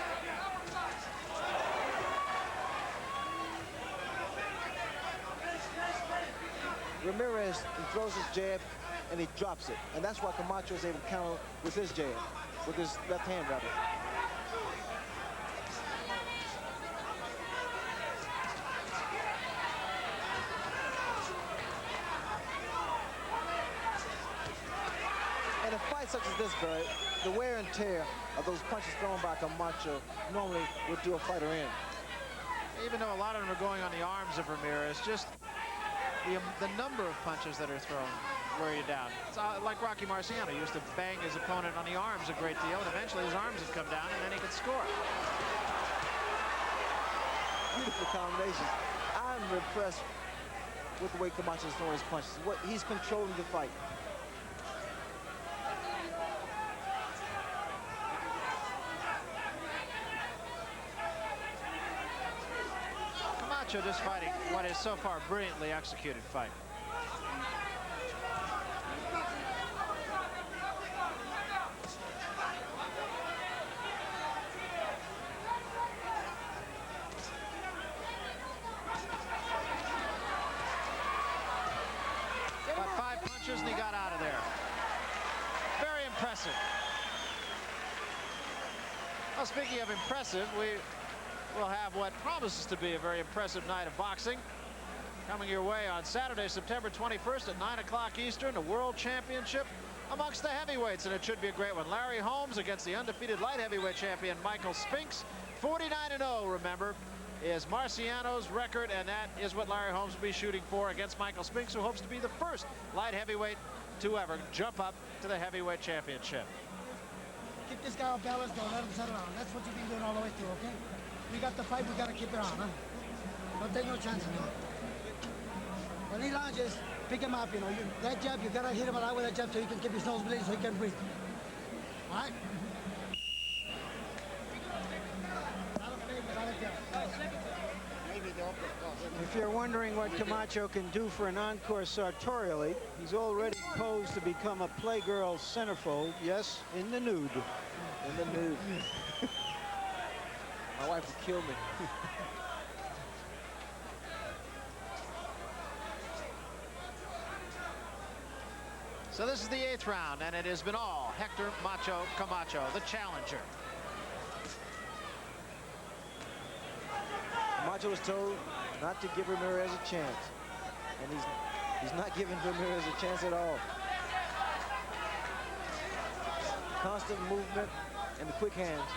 [SPEAKER 4] Ramirez throws his jab and he drops it. And that's why Camacho is able to counter with his jab, with his left hand rather. In a fight such as this, Barry, the wear and tear of those punches thrown by Camacho normally would do a fighter in.
[SPEAKER 1] Even though a lot of them are going on the arms of Ramirez, just the number of punches that are thrown wear you down. It's like Rocky Marciano. He used to bang his opponent on the arms a great deal, and eventually his arms would come down, and then he could score.
[SPEAKER 4] Beautiful combinations. I'm impressed with the way Camacho is throwing his punches. He's controlling the fight.
[SPEAKER 1] Camacho just fighting what is so far a brilliantly executed fight. About 5 punches and he got out of there. Very impressive. Well, speaking of impressive, we will have what promises to be a very impressive night of boxing coming your way on Saturday, September 21st at 9 o'clock Eastern, a World Championship amongst the heavyweights, and it should be a great one. Larry Holmes against the undefeated light heavyweight champion Michael Spinks. 49-0, remember, is Marciano's record, and that is what Larry Holmes will be shooting for against Michael Spinks, who hopes to be the first light heavyweight to ever jump up to the heavyweight championship.
[SPEAKER 7] Keep this guy off balance, don't let him settle down. That's what you've been doing all the way through, okay? We got the fight, we got to keep it on, huh? Don't take no chances, man. When he launches, pick him up, you know. That jab, you got to hit him a lot with that jab so he can keep his nose bleeding so he can breathe. All right?
[SPEAKER 5] If you're wondering what Camacho can do for an encore sartorially, he's already posed to become a Playgirl centerfold. Yes, in the nude.
[SPEAKER 4] In the nude.
[SPEAKER 11] My wife would kill me.
[SPEAKER 1] So this is the 8th round, and it has been all Hector Macho Camacho, the challenger.
[SPEAKER 11] Camacho was told not to give Ramirez a chance, and he's not giving Ramirez a chance at all. Constant movement and the quick hands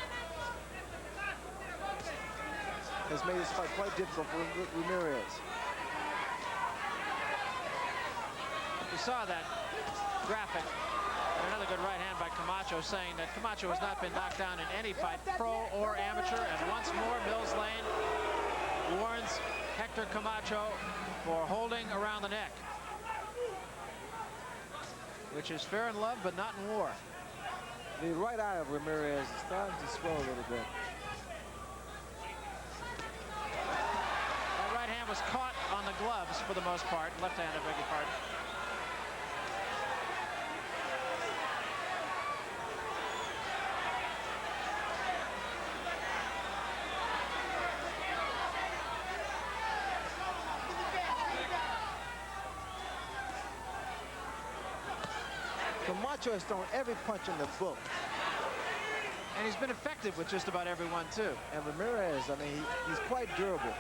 [SPEAKER 11] has made this fight quite difficult for Ramirez.
[SPEAKER 1] You saw that graphic, and another good right hand by Camacho, saying that Camacho has not been knocked down in any fight, pro or amateur. And once more, Mills Lane warns Hector Camacho for holding around the neck, which is fair in love but not in war.
[SPEAKER 11] The right eye of Ramirez is starting to swell a little bit.
[SPEAKER 1] That right hand was caught on the gloves for the most part. Left hand, I beg your pardon.
[SPEAKER 11] Camacho has thrown every punch in the book.
[SPEAKER 1] And he's been effective with just about everyone, too.
[SPEAKER 11] And Ramirez, I mean, he's quite durable.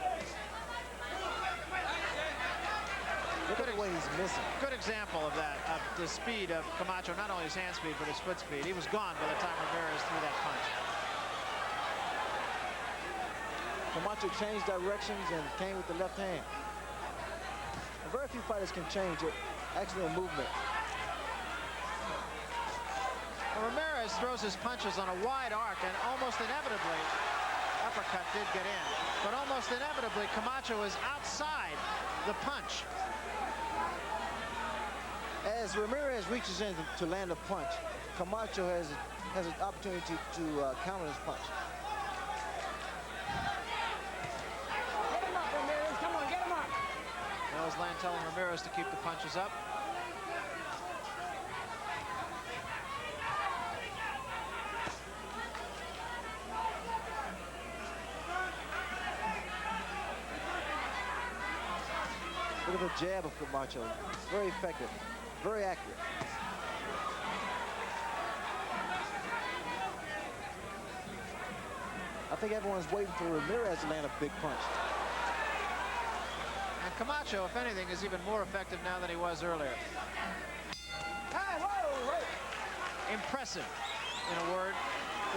[SPEAKER 11] Look at the way he's missing.
[SPEAKER 1] Good example of that, of the speed of Camacho, not only his hand speed, but his foot speed. He was gone by the time Ramirez threw that punch.
[SPEAKER 11] Camacho changed directions and came with the left hand. And very few fighters can change it, actually a movement.
[SPEAKER 1] Ramirez throws his punches on a wide arc, and almost inevitably, uppercut did get in, but almost inevitably Camacho is outside the punch.
[SPEAKER 11] As Ramirez reaches in to land a punch, Camacho has an opportunity to counter his punch.
[SPEAKER 10] Get him up, Ramirez. Come on, get him up.
[SPEAKER 1] Mills Lane telling Ramirez to keep the punches up.
[SPEAKER 11] Look at the jab of Camacho. Very effective, very accurate. I think everyone's waiting for Ramirez to land a big punch.
[SPEAKER 1] And Camacho, if anything, is even more effective now than he was earlier.
[SPEAKER 10] Hey, whoa, wait.
[SPEAKER 1] Impressive, in a word.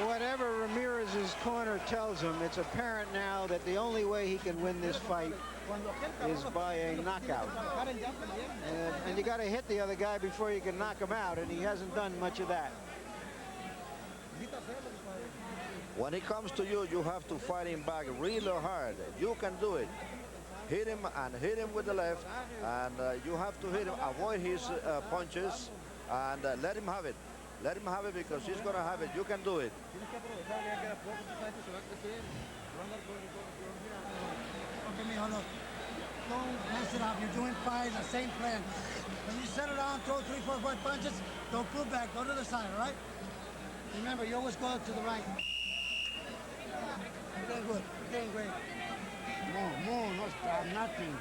[SPEAKER 5] Whatever Ramirez's corner tells him, it's apparent now that the only way he can win this fight is by a knockout. And you got to hit the other guy before you can knock him out, and he hasn't done much of that.
[SPEAKER 2] When he comes to you, you have to fight him back really hard. You can do it. Hit him and hit him with the left, and you have to hit him, avoid his punches, and let him have it. Let him have it because he's going to have it. You can do it.
[SPEAKER 7] Okay, mijo, look. Don't mess it up. You're doing fine. The same plan. When you settle down, throw 3, 4, 5 punches, don't pull back. Go to the side, all right? Remember, you always go to the right. You're doing good. You're doing great.
[SPEAKER 10] No, no stop, nothing.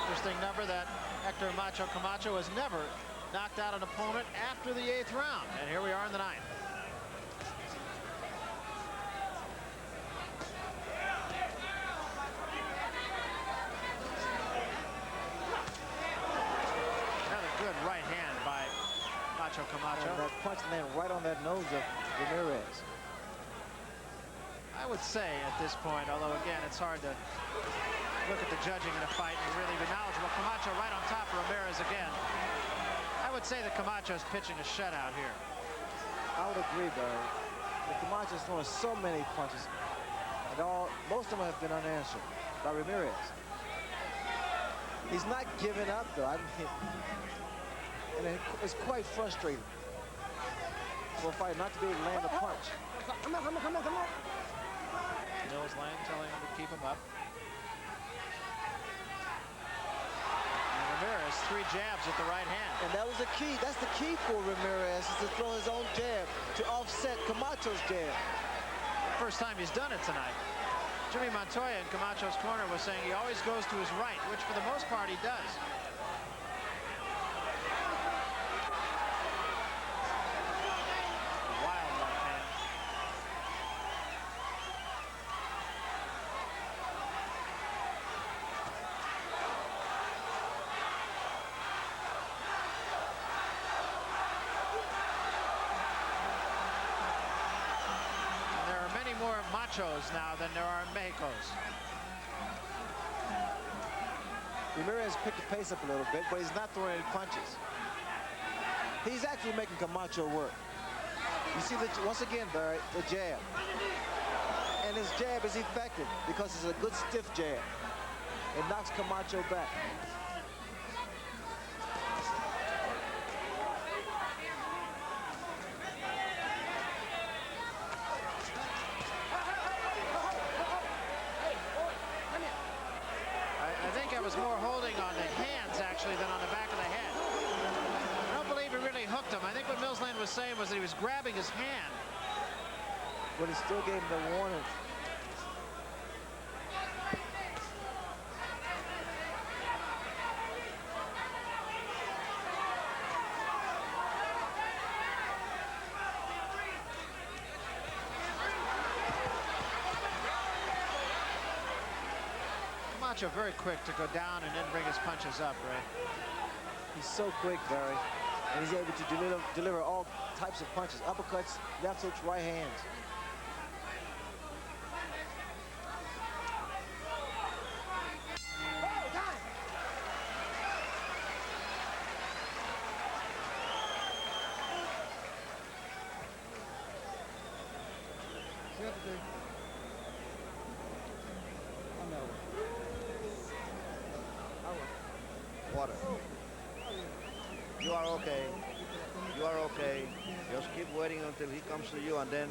[SPEAKER 1] Interesting number that Hector Macho Camacho has never knocked out an opponent after the 8th round. And here we are in the 9th. Another good right hand by Macho Camacho.
[SPEAKER 11] And that punch landed right on that nose of Ramirez.
[SPEAKER 1] I would say at this point, although again it's hard to look at the judging in a fight and really be knowledgeable. Camacho right on top of Ramirez again. I would say that Camacho's pitching a shutout here.
[SPEAKER 11] I would agree, Barry. The Camacho's throwing so many punches, and most of them have been unanswered by Ramirez. He's not giving up, though. And it's quite frustrating for a fighter not to be able to land a punch.
[SPEAKER 10] Come on.
[SPEAKER 1] Mills Lane telling him to keep him up. And Ramirez, 3 jabs with the right hand.
[SPEAKER 11] And that was the key. That's the key for Ramirez, is to throw his own jab to offset Camacho's jab.
[SPEAKER 1] First time he's done it tonight. Jimmy Montoya in Camacho's corner was saying he always goes to his right, which for the most part he does. Wild right hand. More Machos now than there are Mexicos.
[SPEAKER 11] Ramirez picked the pace up a little bit, but he's not throwing any punches. He's actually making Camacho work. You see, once again, Barry, the jab. And his jab is effective because it's a good stiff jab. It knocks Camacho back.
[SPEAKER 1] Was more holding on the hands actually than on the back of the head. I don't believe he really hooked him. I think what Millsland was saying was that he was grabbing his hand.
[SPEAKER 11] But he still gave him the warning.
[SPEAKER 1] Camacho very quick to go down and then bring his punches up, Ray.
[SPEAKER 11] He's so quick, Barry. And he's able to deliver all types of punches. Uppercuts, left hooks, right hands.
[SPEAKER 2] Water. You are okay. You are okay. Just keep waiting until he comes to you, and then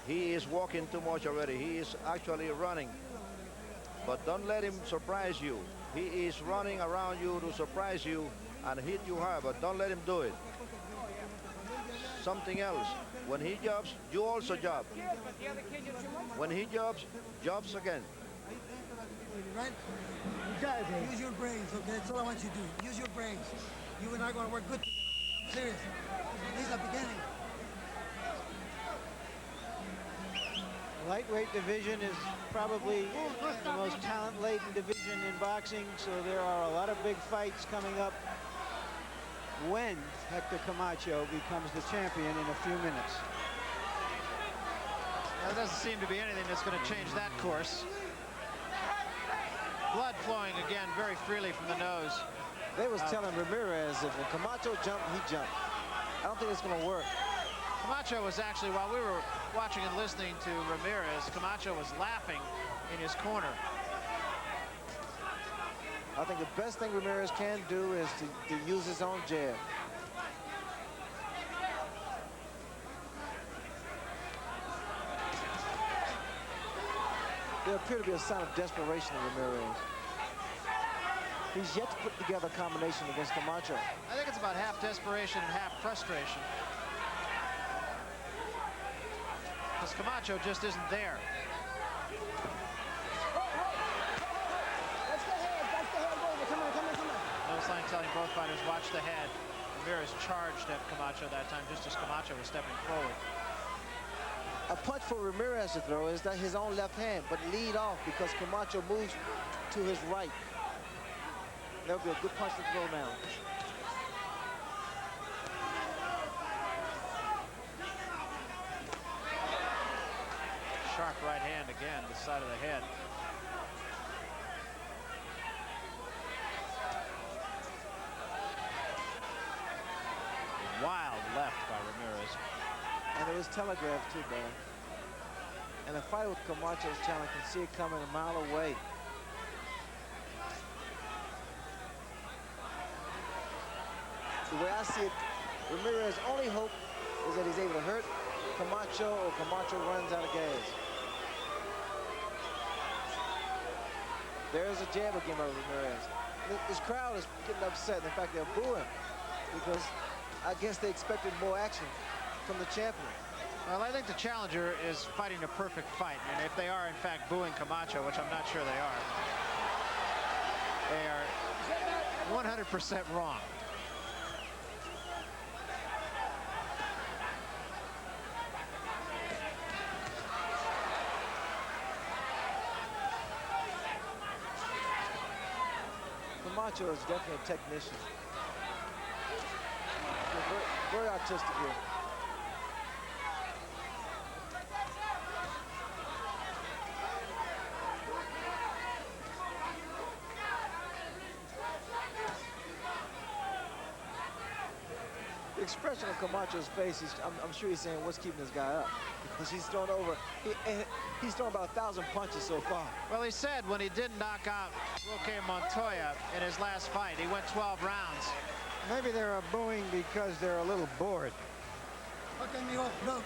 [SPEAKER 2] he is walking too much already. He is actually running. But don't let him surprise you. He is running around you to surprise you and hit you hard, but don't let him do it. Something else. When he jobs, you also job. When he jobs again.
[SPEAKER 7] Right? Use your brains, okay? That's all I want you to do. Use your brains. You and I are going to work good together. I'm serious. This is the beginning.
[SPEAKER 6] Lightweight division is probably the most talent-laden division in boxing, so there are a lot of big fights coming up when Hector Camacho becomes the champion in a few minutes.
[SPEAKER 1] There doesn't seem to be anything that's going to change that course. Blood flowing again very freely from the nose.
[SPEAKER 11] They was telling Ramirez that when Camacho jumped, he jumped. I don't think it's going to work.
[SPEAKER 1] Camacho was actually, while we were watching and listening to Ramirez, Camacho was laughing in his corner.
[SPEAKER 11] I think the best thing Ramirez can do is to use his own jab. There appear to be a sign of desperation in Ramirez. He's yet to put together a combination against Camacho.
[SPEAKER 1] I think it's about half desperation and half frustration. Because Camacho just isn't there.
[SPEAKER 10] That's the head. That's the head. Come on, come on, come on.
[SPEAKER 1] Millsline telling both fighters, watch the head. Ramirez charged at Camacho that time, just as Camacho was stepping forward.
[SPEAKER 11] A punch for Ramirez to throw is that his own left hand, but lead off because Camacho moves to his right. That would be a good punch to throw now.
[SPEAKER 1] Sharp right hand again, the side of the head. Wild left by Ramirez.
[SPEAKER 11] And it was telegraphed too, man. And a fighter with Camacho's talent can see it coming a mile away. The way I see it, Ramirez's only hope is that he's able to hurt Camacho or Camacho runs out of gas. There's a jab again by Ramirez. this crowd is getting upset. In fact, they're booing because I guess they expected more action from the champion.
[SPEAKER 1] Well, I think the challenger is fighting a perfect fight, and if they are in fact booing Camacho, which I'm not sure they are 100% wrong.
[SPEAKER 11] Camacho is definitely a technician. Very, very artistic here. The expression of Camacho's face, I'm sure he's saying, what's keeping this guy up? Because he's thrown over, he's thrown about 1,000 punches so far.
[SPEAKER 1] Well, he said when he didn't knock out Roque Montoya in his last fight, he went 12 rounds.
[SPEAKER 5] Maybe they're booing because they're a little bored.
[SPEAKER 7] Okay, mijo, look.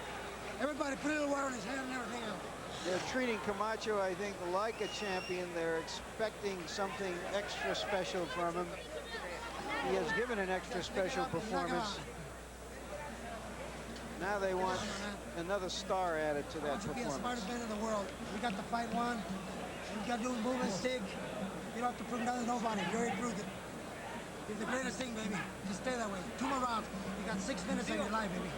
[SPEAKER 7] Everybody put a little water in his hand and everything else.
[SPEAKER 5] They're treating Camacho, I think, like a champion. They're expecting something extra special from him. He has given an extra special performance. Now they want another star added to that
[SPEAKER 7] Be the
[SPEAKER 5] performance.
[SPEAKER 7] smartest man in the world. We got the fight won. You got to do a move and stick. You don't have to prove nothing to nobody. You already proved it. You're the greatest thing, baby. Just stay that way. 2 more rounds. You got 6 minutes of your life, baby.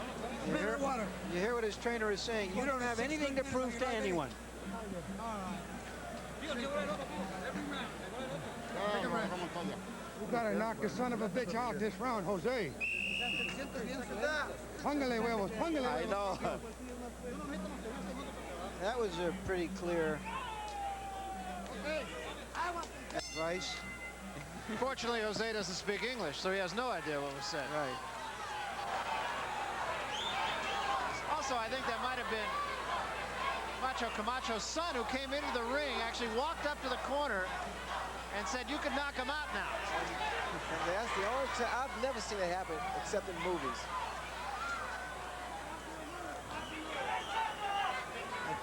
[SPEAKER 7] Bring her water.
[SPEAKER 5] You hear what his trainer is saying. You don't have anything to prove to anyone.
[SPEAKER 7] All right.
[SPEAKER 10] You gotta knock the son of a bitch out this round, Jose. Póngale huevos, póngale
[SPEAKER 11] I
[SPEAKER 10] huevos.
[SPEAKER 11] know.
[SPEAKER 5] That was a pretty clear advice.
[SPEAKER 1] Fortunately, Jose doesn't speak English, so he has no idea what was said.
[SPEAKER 5] Right.
[SPEAKER 1] Also, I think that might have been Macho Camacho's son who came into the ring, actually walked up to the corner and said, you can knock him out now.
[SPEAKER 11] And that's the only time I've never seen it happen except in movies.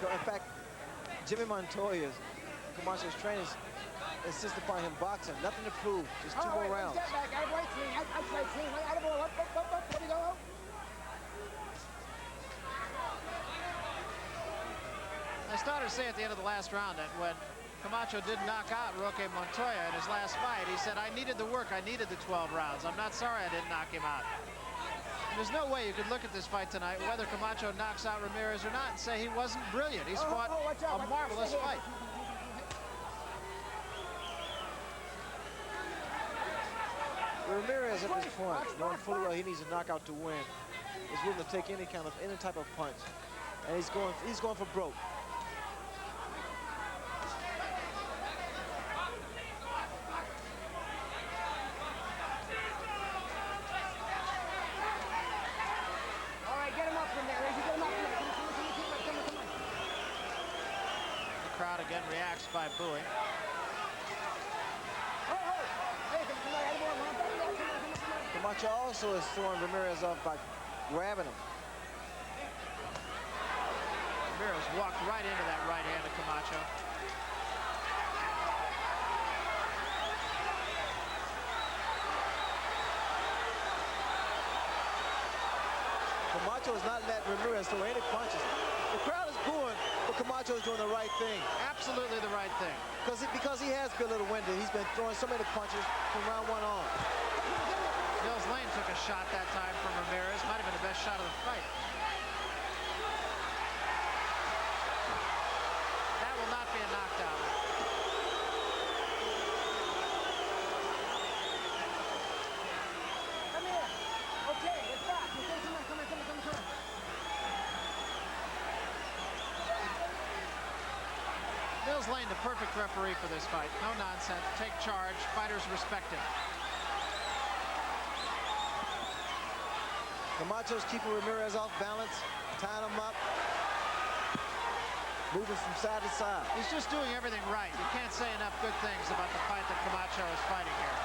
[SPEAKER 11] In fact, Jimmy Montoya, Camacho's trainers, insist upon him boxing. Nothing to prove, just 2 more rounds.
[SPEAKER 10] Step back, attaboy, swing, outside swing, right, attaboy, up, there we go.
[SPEAKER 1] I started to say at the end of the last round that when Camacho didn't knock out Roque Montoya in his last fight, he said, I needed the work, I needed the 12 rounds. I'm not sorry I didn't knock him out. And there's no way you could look at this fight tonight, whether Camacho knocks out Ramirez or not, and say he wasn't brilliant. He's fought a marvelous fight.
[SPEAKER 11] Ramirez at this point, knowing fully well he needs a knockout to win, is willing to take any type of punch, and he's going for broke.
[SPEAKER 10] All right, get him up from there, Reggie, get him up from there. Come on.
[SPEAKER 1] The crowd again reacts by booing.
[SPEAKER 11] Camacho also is throwing Ramirez off by grabbing him.
[SPEAKER 1] Ramirez walked right into that right hand of Camacho.
[SPEAKER 11] Camacho has not let Ramirez throw any punches. The crowd is booing, but Camacho is doing the right thing.
[SPEAKER 1] Absolutely the right thing.
[SPEAKER 11] Because he has good little window. He's been throwing so many punches from round 1 on.
[SPEAKER 1] Mills Lane took a shot that time from Ramirez. Might have been the best shot of the fight. That will not be a knockdown.
[SPEAKER 10] Come here. Okay, it's back. Okay, come on.
[SPEAKER 1] Mills Lane, the perfect referee for this fight. No nonsense. Take charge. Fighters respect him.
[SPEAKER 11] Camacho's keeping Ramirez off balance, tying him up, moving from side to side.
[SPEAKER 1] He's just doing everything right. You can't say enough good things about the fight that Camacho is fighting here.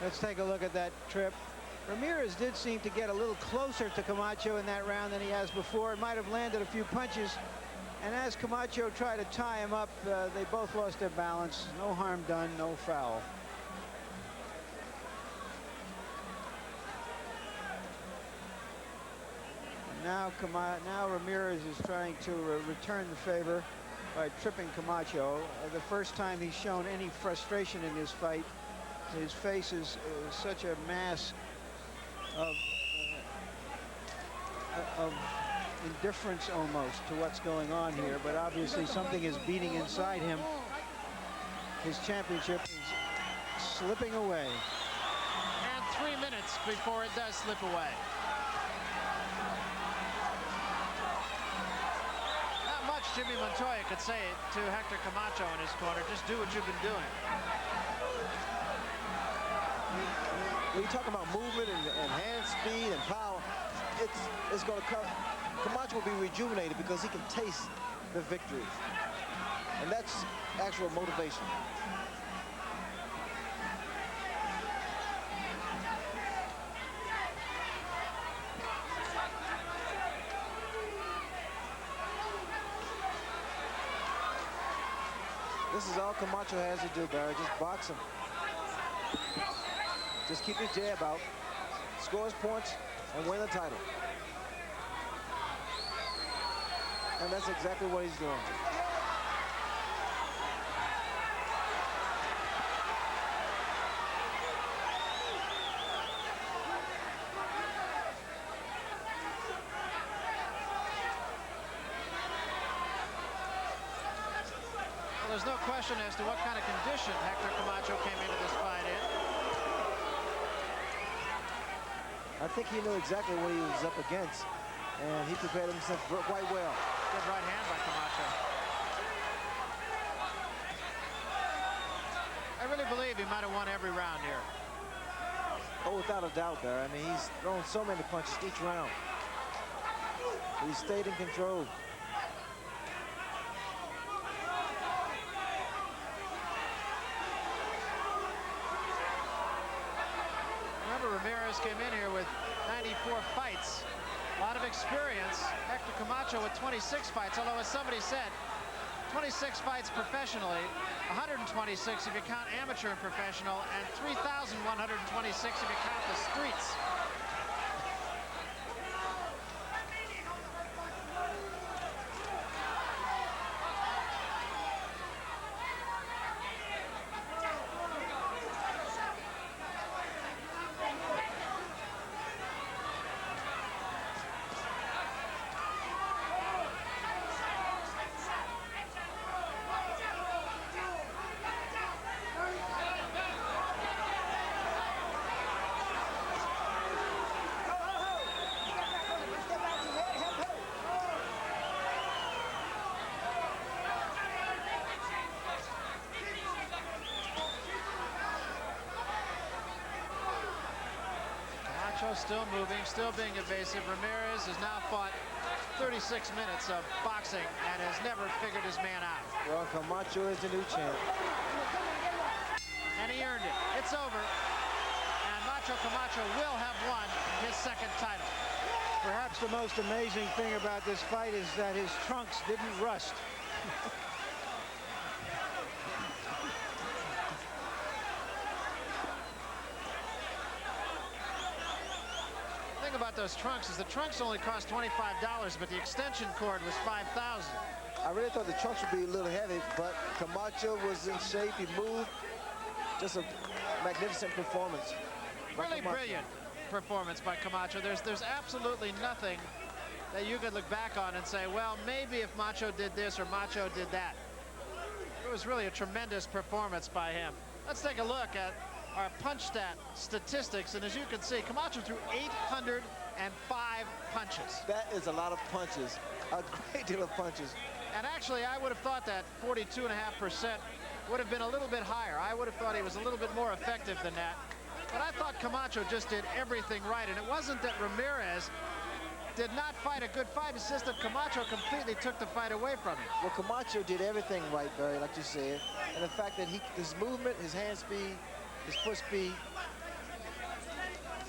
[SPEAKER 6] Let's take a look at that trip. Ramirez did seem to get a little closer to Camacho in that round than he has before. It might have landed a few punches. And as Camacho tried to tie him up, they both lost their balance. No harm done, no foul. Now Ramirez is trying to return the favor by tripping Camacho. The first time he's shown any frustration in this fight. His face is such a mass of indifference almost to what's going on here, but obviously something is beating inside him. His championship is slipping away.
[SPEAKER 1] And 3 minutes before it does slip away. Not much Jimmy Montoya could say to Hector Camacho in his corner. Just do what you've been doing.
[SPEAKER 11] When you talk about movement and hand speed and power, it's going to come. Camacho will be rejuvenated because he can taste the victory. And that's actual motivation. This is all Camacho has to do, Barry. Just box him. Just keep his jab out, scores points, and win the title. And that's exactly what he's doing.
[SPEAKER 1] Well, there's no question as to what kind of condition Hector Camacho came into this fight in.
[SPEAKER 11] I think he knew exactly what he was up against, and he prepared himself quite well.
[SPEAKER 1] Good right hand by Camacho. I really believe he might have won every round here.
[SPEAKER 11] Oh, without a doubt, Barry. I mean, he's thrown so many punches each round. He stayed in control.
[SPEAKER 1] Ramirez came in here with 94 fights. A lot of experience. Hector Camacho with 26 fights, although as somebody said, 26 fights professionally, 126 if you count amateur and professional, and 3,126 if you count the streets. Still moving, still being evasive. Ramirez has now fought 36 minutes of boxing and has never figured his man out.
[SPEAKER 11] Well, Camacho is the new champ.
[SPEAKER 1] And he earned it. It's over. And Macho Camacho will have won his second title.
[SPEAKER 6] Perhaps the most amazing thing about this fight is that his trunks didn't rust.
[SPEAKER 1] About those trunks is the trunks only cost $25, but the extension cord was $5,000.
[SPEAKER 11] I really thought the trunks would be a little heavy, but Camacho was in shape. He moved. Just a magnificent performance.
[SPEAKER 1] Really brilliant performance by Camacho. There's absolutely nothing that you could look back on and say, well, maybe if Macho did this or Macho did that. It was really a tremendous performance by him. Let's take a look at our punch stat statistics, and as you can see, Camacho threw 805 punches.
[SPEAKER 11] That is a lot of punches, a great deal of punches.
[SPEAKER 1] And actually, I would have thought that 42.5% would have been a little bit higher. I would have thought he was a little bit more effective than that. But I thought Camacho just did everything right, and it wasn't that Ramirez did not fight a good fight. It's just that Camacho completely took the fight away from him.
[SPEAKER 11] Well, Camacho did everything right, Barry, like you said. And the fact that his movement, his hand speed, his foot speed,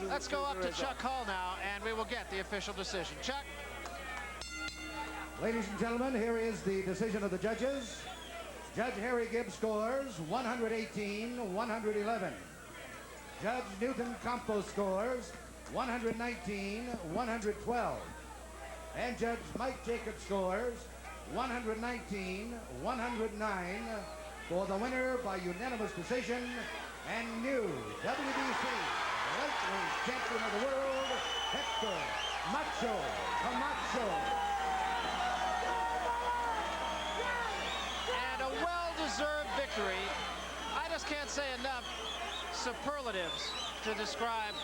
[SPEAKER 1] Let's go up to Chuck Hull now, and we will get the official decision. Chuck?
[SPEAKER 8] Ladies and gentlemen, here is the decision of the judges. Judge Harry Gibbs scores 118-111. Judge Newton Campos scores 119-112. And Judge Mike Jacobs scores 119-109 for the winner by unanimous decision and new WBC lightweight champion of the world, Hector Macho Camacho.
[SPEAKER 1] And a well-deserved victory. I just can't say enough superlatives to describe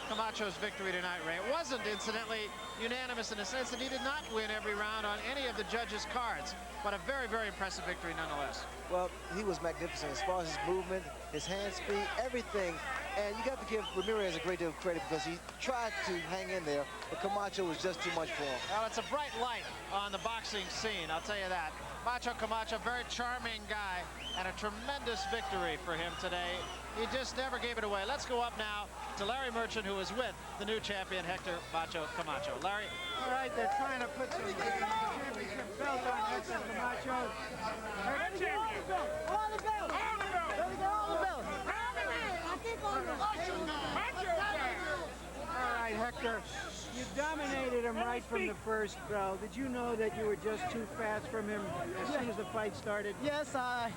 [SPEAKER 1] Camacho's victory tonight, Ray. It wasn't, incidentally, unanimous in the sense that he did not win every round on any of the judges' cards, but a very, very impressive victory nonetheless.
[SPEAKER 11] Well, he was magnificent as far as his movement, his hand speed, everything. And you got to give Ramirez a great deal of credit because he tried to hang in there, but Camacho was just too much for him.
[SPEAKER 1] Well, it's a bright light on the boxing scene, I'll tell you that. Macho Camacho, very charming guy, and a tremendous victory for him today. He just never gave it away. Let's go up now to Larry Merchant, who is with the new champion, Hector Macho Camacho. Larry?
[SPEAKER 5] All right, they're trying to put some championship belt on Hector Camacho.
[SPEAKER 10] All the belts! All the belts! Let me get all the belts!
[SPEAKER 5] All right, Hector, you dominated him right from the first bell. Did you know that you were just too fast from him as soon as the fight started?
[SPEAKER 12] Yes, I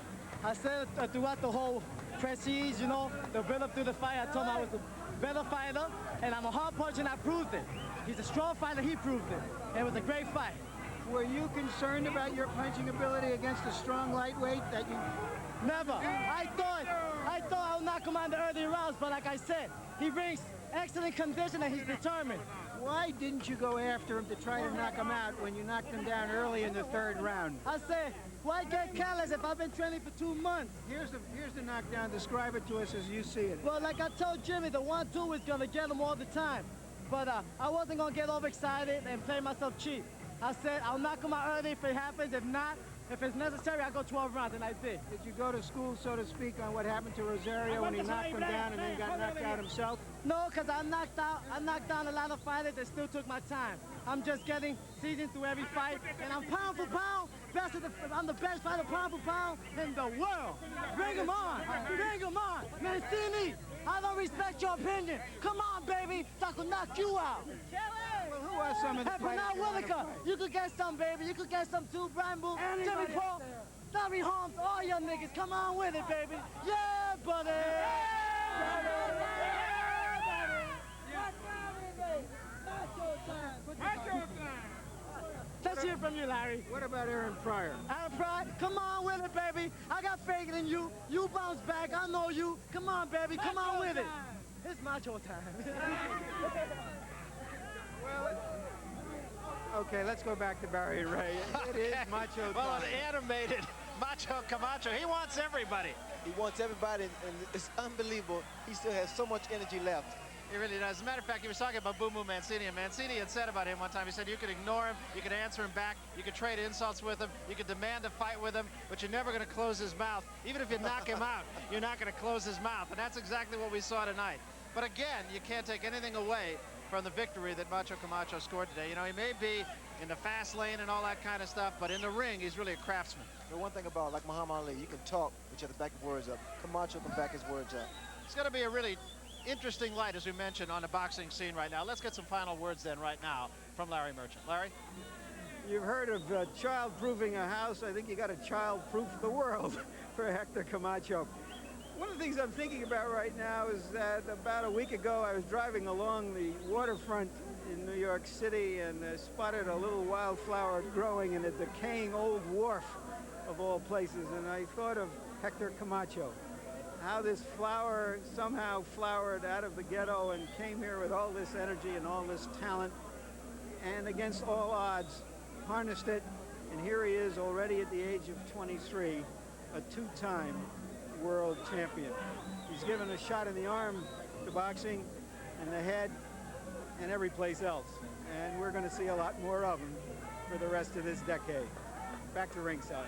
[SPEAKER 12] said throughout the whole prestige, you know, the build up through the fight, I told him I was the better fighter, and I'm a hard puncher, and I proved it. He's a strong fighter, he proved it. It was a great fight.
[SPEAKER 5] Were you concerned about your punching ability against a strong lightweight that you...
[SPEAKER 12] Never. I thought I would knock him out in the early rounds, but like I said, he brings excellent condition and he's determined.
[SPEAKER 5] Why didn't you go after him to try to knock him out when you knocked him down early in the third round?
[SPEAKER 12] I said, why get careless if I've been training for 2 months?
[SPEAKER 5] Here's the knockdown. Describe it to us as you see it.
[SPEAKER 12] Well, like I told Jimmy, the 1-2 was going to get him all the time. But I wasn't going to get overexcited and play myself cheap. I said, I'll knock him out early if it happens. If not, if it's necessary, I'll go 12 rounds, and I did.
[SPEAKER 5] Did you go to school, so to speak, on what happened to Rosario when he knocked him down and then got knocked out himself?
[SPEAKER 12] No, because I knocked down a lot of fighters that still took my time. I'm just getting seasoned through every fight, and I'm pound for pound, I'm the best fighter pound for pound in the world. Bring him on, bring him on. Mancini, I don't respect your opinion. Come on, baby, so I can knock you out.
[SPEAKER 5] Well, who are some of the fighters?
[SPEAKER 12] Bernard Williker, you could get some, baby. You could get some too. Brian Boo, Jimmy Paul, Larry Holmes, all your niggas. Come on with it, baby. Yeah, buddy. Let's hear from you, Larry.
[SPEAKER 5] What about Aaron Pryor?
[SPEAKER 12] Aaron Pryor, come on with it, baby. I got faith in you. You bounce back. I know you. Come on, baby. Come on with it. It's macho time.
[SPEAKER 5] Well, okay, let's go back to Barry Ray. It is macho time.
[SPEAKER 1] Well, an animated Macho Camacho. He wants everybody.
[SPEAKER 11] He wants everybody, and it's unbelievable. He still has so much energy left.
[SPEAKER 1] He really does. As a matter of fact, he was talking about Boo Moo Mancini, and Mancini had said about him one time, he said you could ignore him, you could answer him back, you could trade insults with him, you could demand a fight with him, but you're never going to close his mouth. Even if you knock him out, you're not going to close his mouth, and that's exactly what we saw tonight. But again, you can't take anything away from the victory that Macho Camacho scored today. You know, he may be in the fast lane and all that kind of stuff, but in the ring, he's really a craftsman.
[SPEAKER 11] The one thing about, like Muhammad Ali, you can talk, but you have to back your words up. Camacho can back his words up.
[SPEAKER 1] It's going to be a really interesting light, as we mentioned, on the boxing scene right now. Let's get some final words then right now from Larry Merchant. Larry?
[SPEAKER 5] You've heard of child-proofing a house. I think you got to child-proof the world for Hector Camacho. One of the things I'm thinking about right now is that about a week ago I was driving along the waterfront in New York City and spotted a little wildflower growing in a decaying old wharf of all places, and I thought of Hector Camacho. How this flower somehow flowered out of the ghetto and came here with all this energy and all this talent, and against all odds harnessed it, and here he is already at the age of 23, a two-time world champion. He's given a shot in the arm to boxing and the head and every place else, and we're going to see a lot more of him for the rest of this decade. Back to ringside.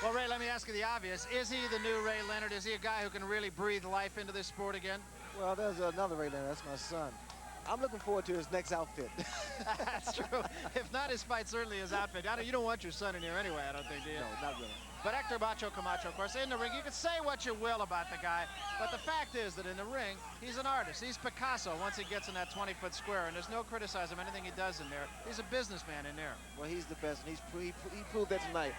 [SPEAKER 1] Well, Ray, let me ask you the obvious. Is he the new Ray Leonard? Is he a guy who can really breathe life into this sport again?
[SPEAKER 11] Well, there's another right there. That's my son. I'm looking forward to his next outfit.
[SPEAKER 1] That's true. If not his fight, certainly his outfit. You don't want your son in here anyway, I don't think, do you?
[SPEAKER 11] No, not really.
[SPEAKER 1] But Hector Macho Camacho, of course, in the ring, you can say what you will about the guy, but the fact is that in the ring, he's an artist. He's Picasso once he gets in that 20-foot square, and there's no criticism anything he does in there. He's a businessman in there.
[SPEAKER 11] Well, he's the best, and he proved that tonight.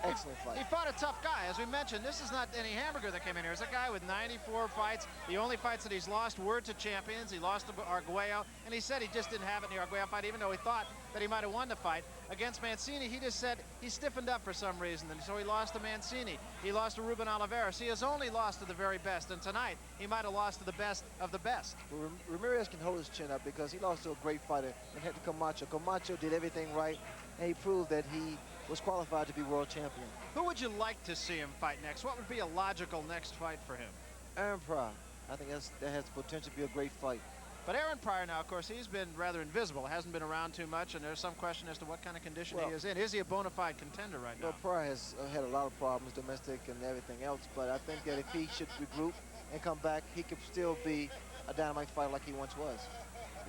[SPEAKER 11] Excellent fight.
[SPEAKER 1] He fought a tough guy. As we mentioned, this is not any hamburger that came in here. It's a guy with 94 fights. The only fights that he's lost were to champions. He lost to Arguello, and he said he just didn't have it in the Arguello fight, even though he thought that he might have won the fight. Against Mancini, he just said he stiffened up for some reason, and so he lost to Mancini. He lost to Ruben Oliveros. He has only lost to the very best, and tonight he might have lost to the best of the best.
[SPEAKER 11] Well, Ramirez can hold his chin up because he lost to a great fighter in Hector Camacho. Camacho did everything right, and he proved that he was qualified to be world champion.
[SPEAKER 1] Who would you like to see him fight next? What would be a logical next fight for him?
[SPEAKER 11] Aaron Pryor. I think that has the potential to be a great fight.
[SPEAKER 1] But Aaron Pryor now, of course, he's been rather invisible. Hasn't been around too much, and there's some question as to what kind of condition he is in. Is he a bona fide contender right now?
[SPEAKER 11] Well, Pryor has had a lot of problems, domestic and everything else, but I think that if he should regroup and come back, he could still be a dynamite fighter like he once was.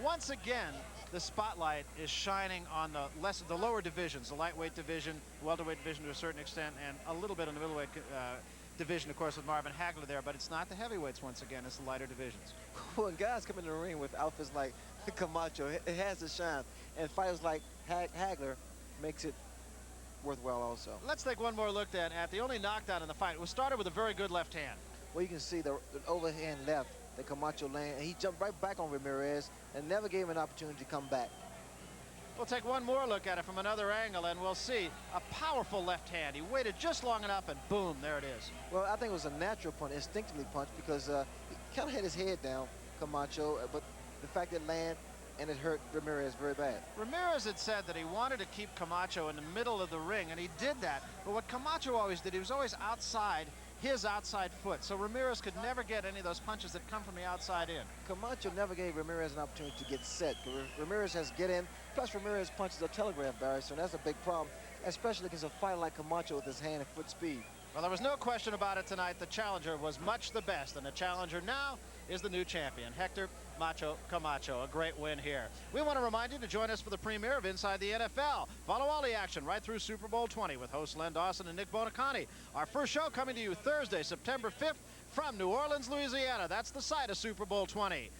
[SPEAKER 1] Once again, the spotlight is shining on the lower divisions, the lightweight division, welterweight division to a certain extent, and a little bit on the middleweight division, of course, with Marvin Hagler there, but it's not the heavyweights once again, it's the lighter divisions.
[SPEAKER 11] When guys come in the ring with outfits like Camacho, it has to shine, and fighters like Hagler makes it worthwhile also.
[SPEAKER 1] Let's take one more look then at the only knockdown in the fight. It was started with a very good left hand.
[SPEAKER 11] Well, you can see the overhand left that Camacho landed, and he jumped right back on Ramirez and never gave him an opportunity to come back.
[SPEAKER 1] We'll take one more look at it from another angle, and we'll see a powerful left hand. He waited just long enough, and boom, there it is.
[SPEAKER 11] Well, I think it was a natural punch, instinctively punch, because he kind of had his head down, Camacho, but the fact it landed, and it hurt Ramirez very bad.
[SPEAKER 1] Ramirez had said that he wanted to keep Camacho in the middle of the ring, and he did that. But what Camacho always did, he was always outside his outside foot, so Ramirez could never get any of those punches that come from the outside in.
[SPEAKER 11] Camacho never gave Ramirez an opportunity to get set. Ramirez has get in, plus Ramirez punches a telegraph barrier, so that's a big problem, especially against a fighter like Camacho with his hand and foot speed.
[SPEAKER 1] Well, there was no question about it tonight. The challenger was much the best, and the challenger now is the new champion, Hector Macho Camacho. A great win here. We want to remind you to join us for the premiere of Inside the NFL. Follow all the action right through Super Bowl 20 with hosts Len Dawson and Nick Bonacani. Our first show coming to you Thursday, September 5th from New Orleans, Louisiana. That's the site of Super Bowl 20.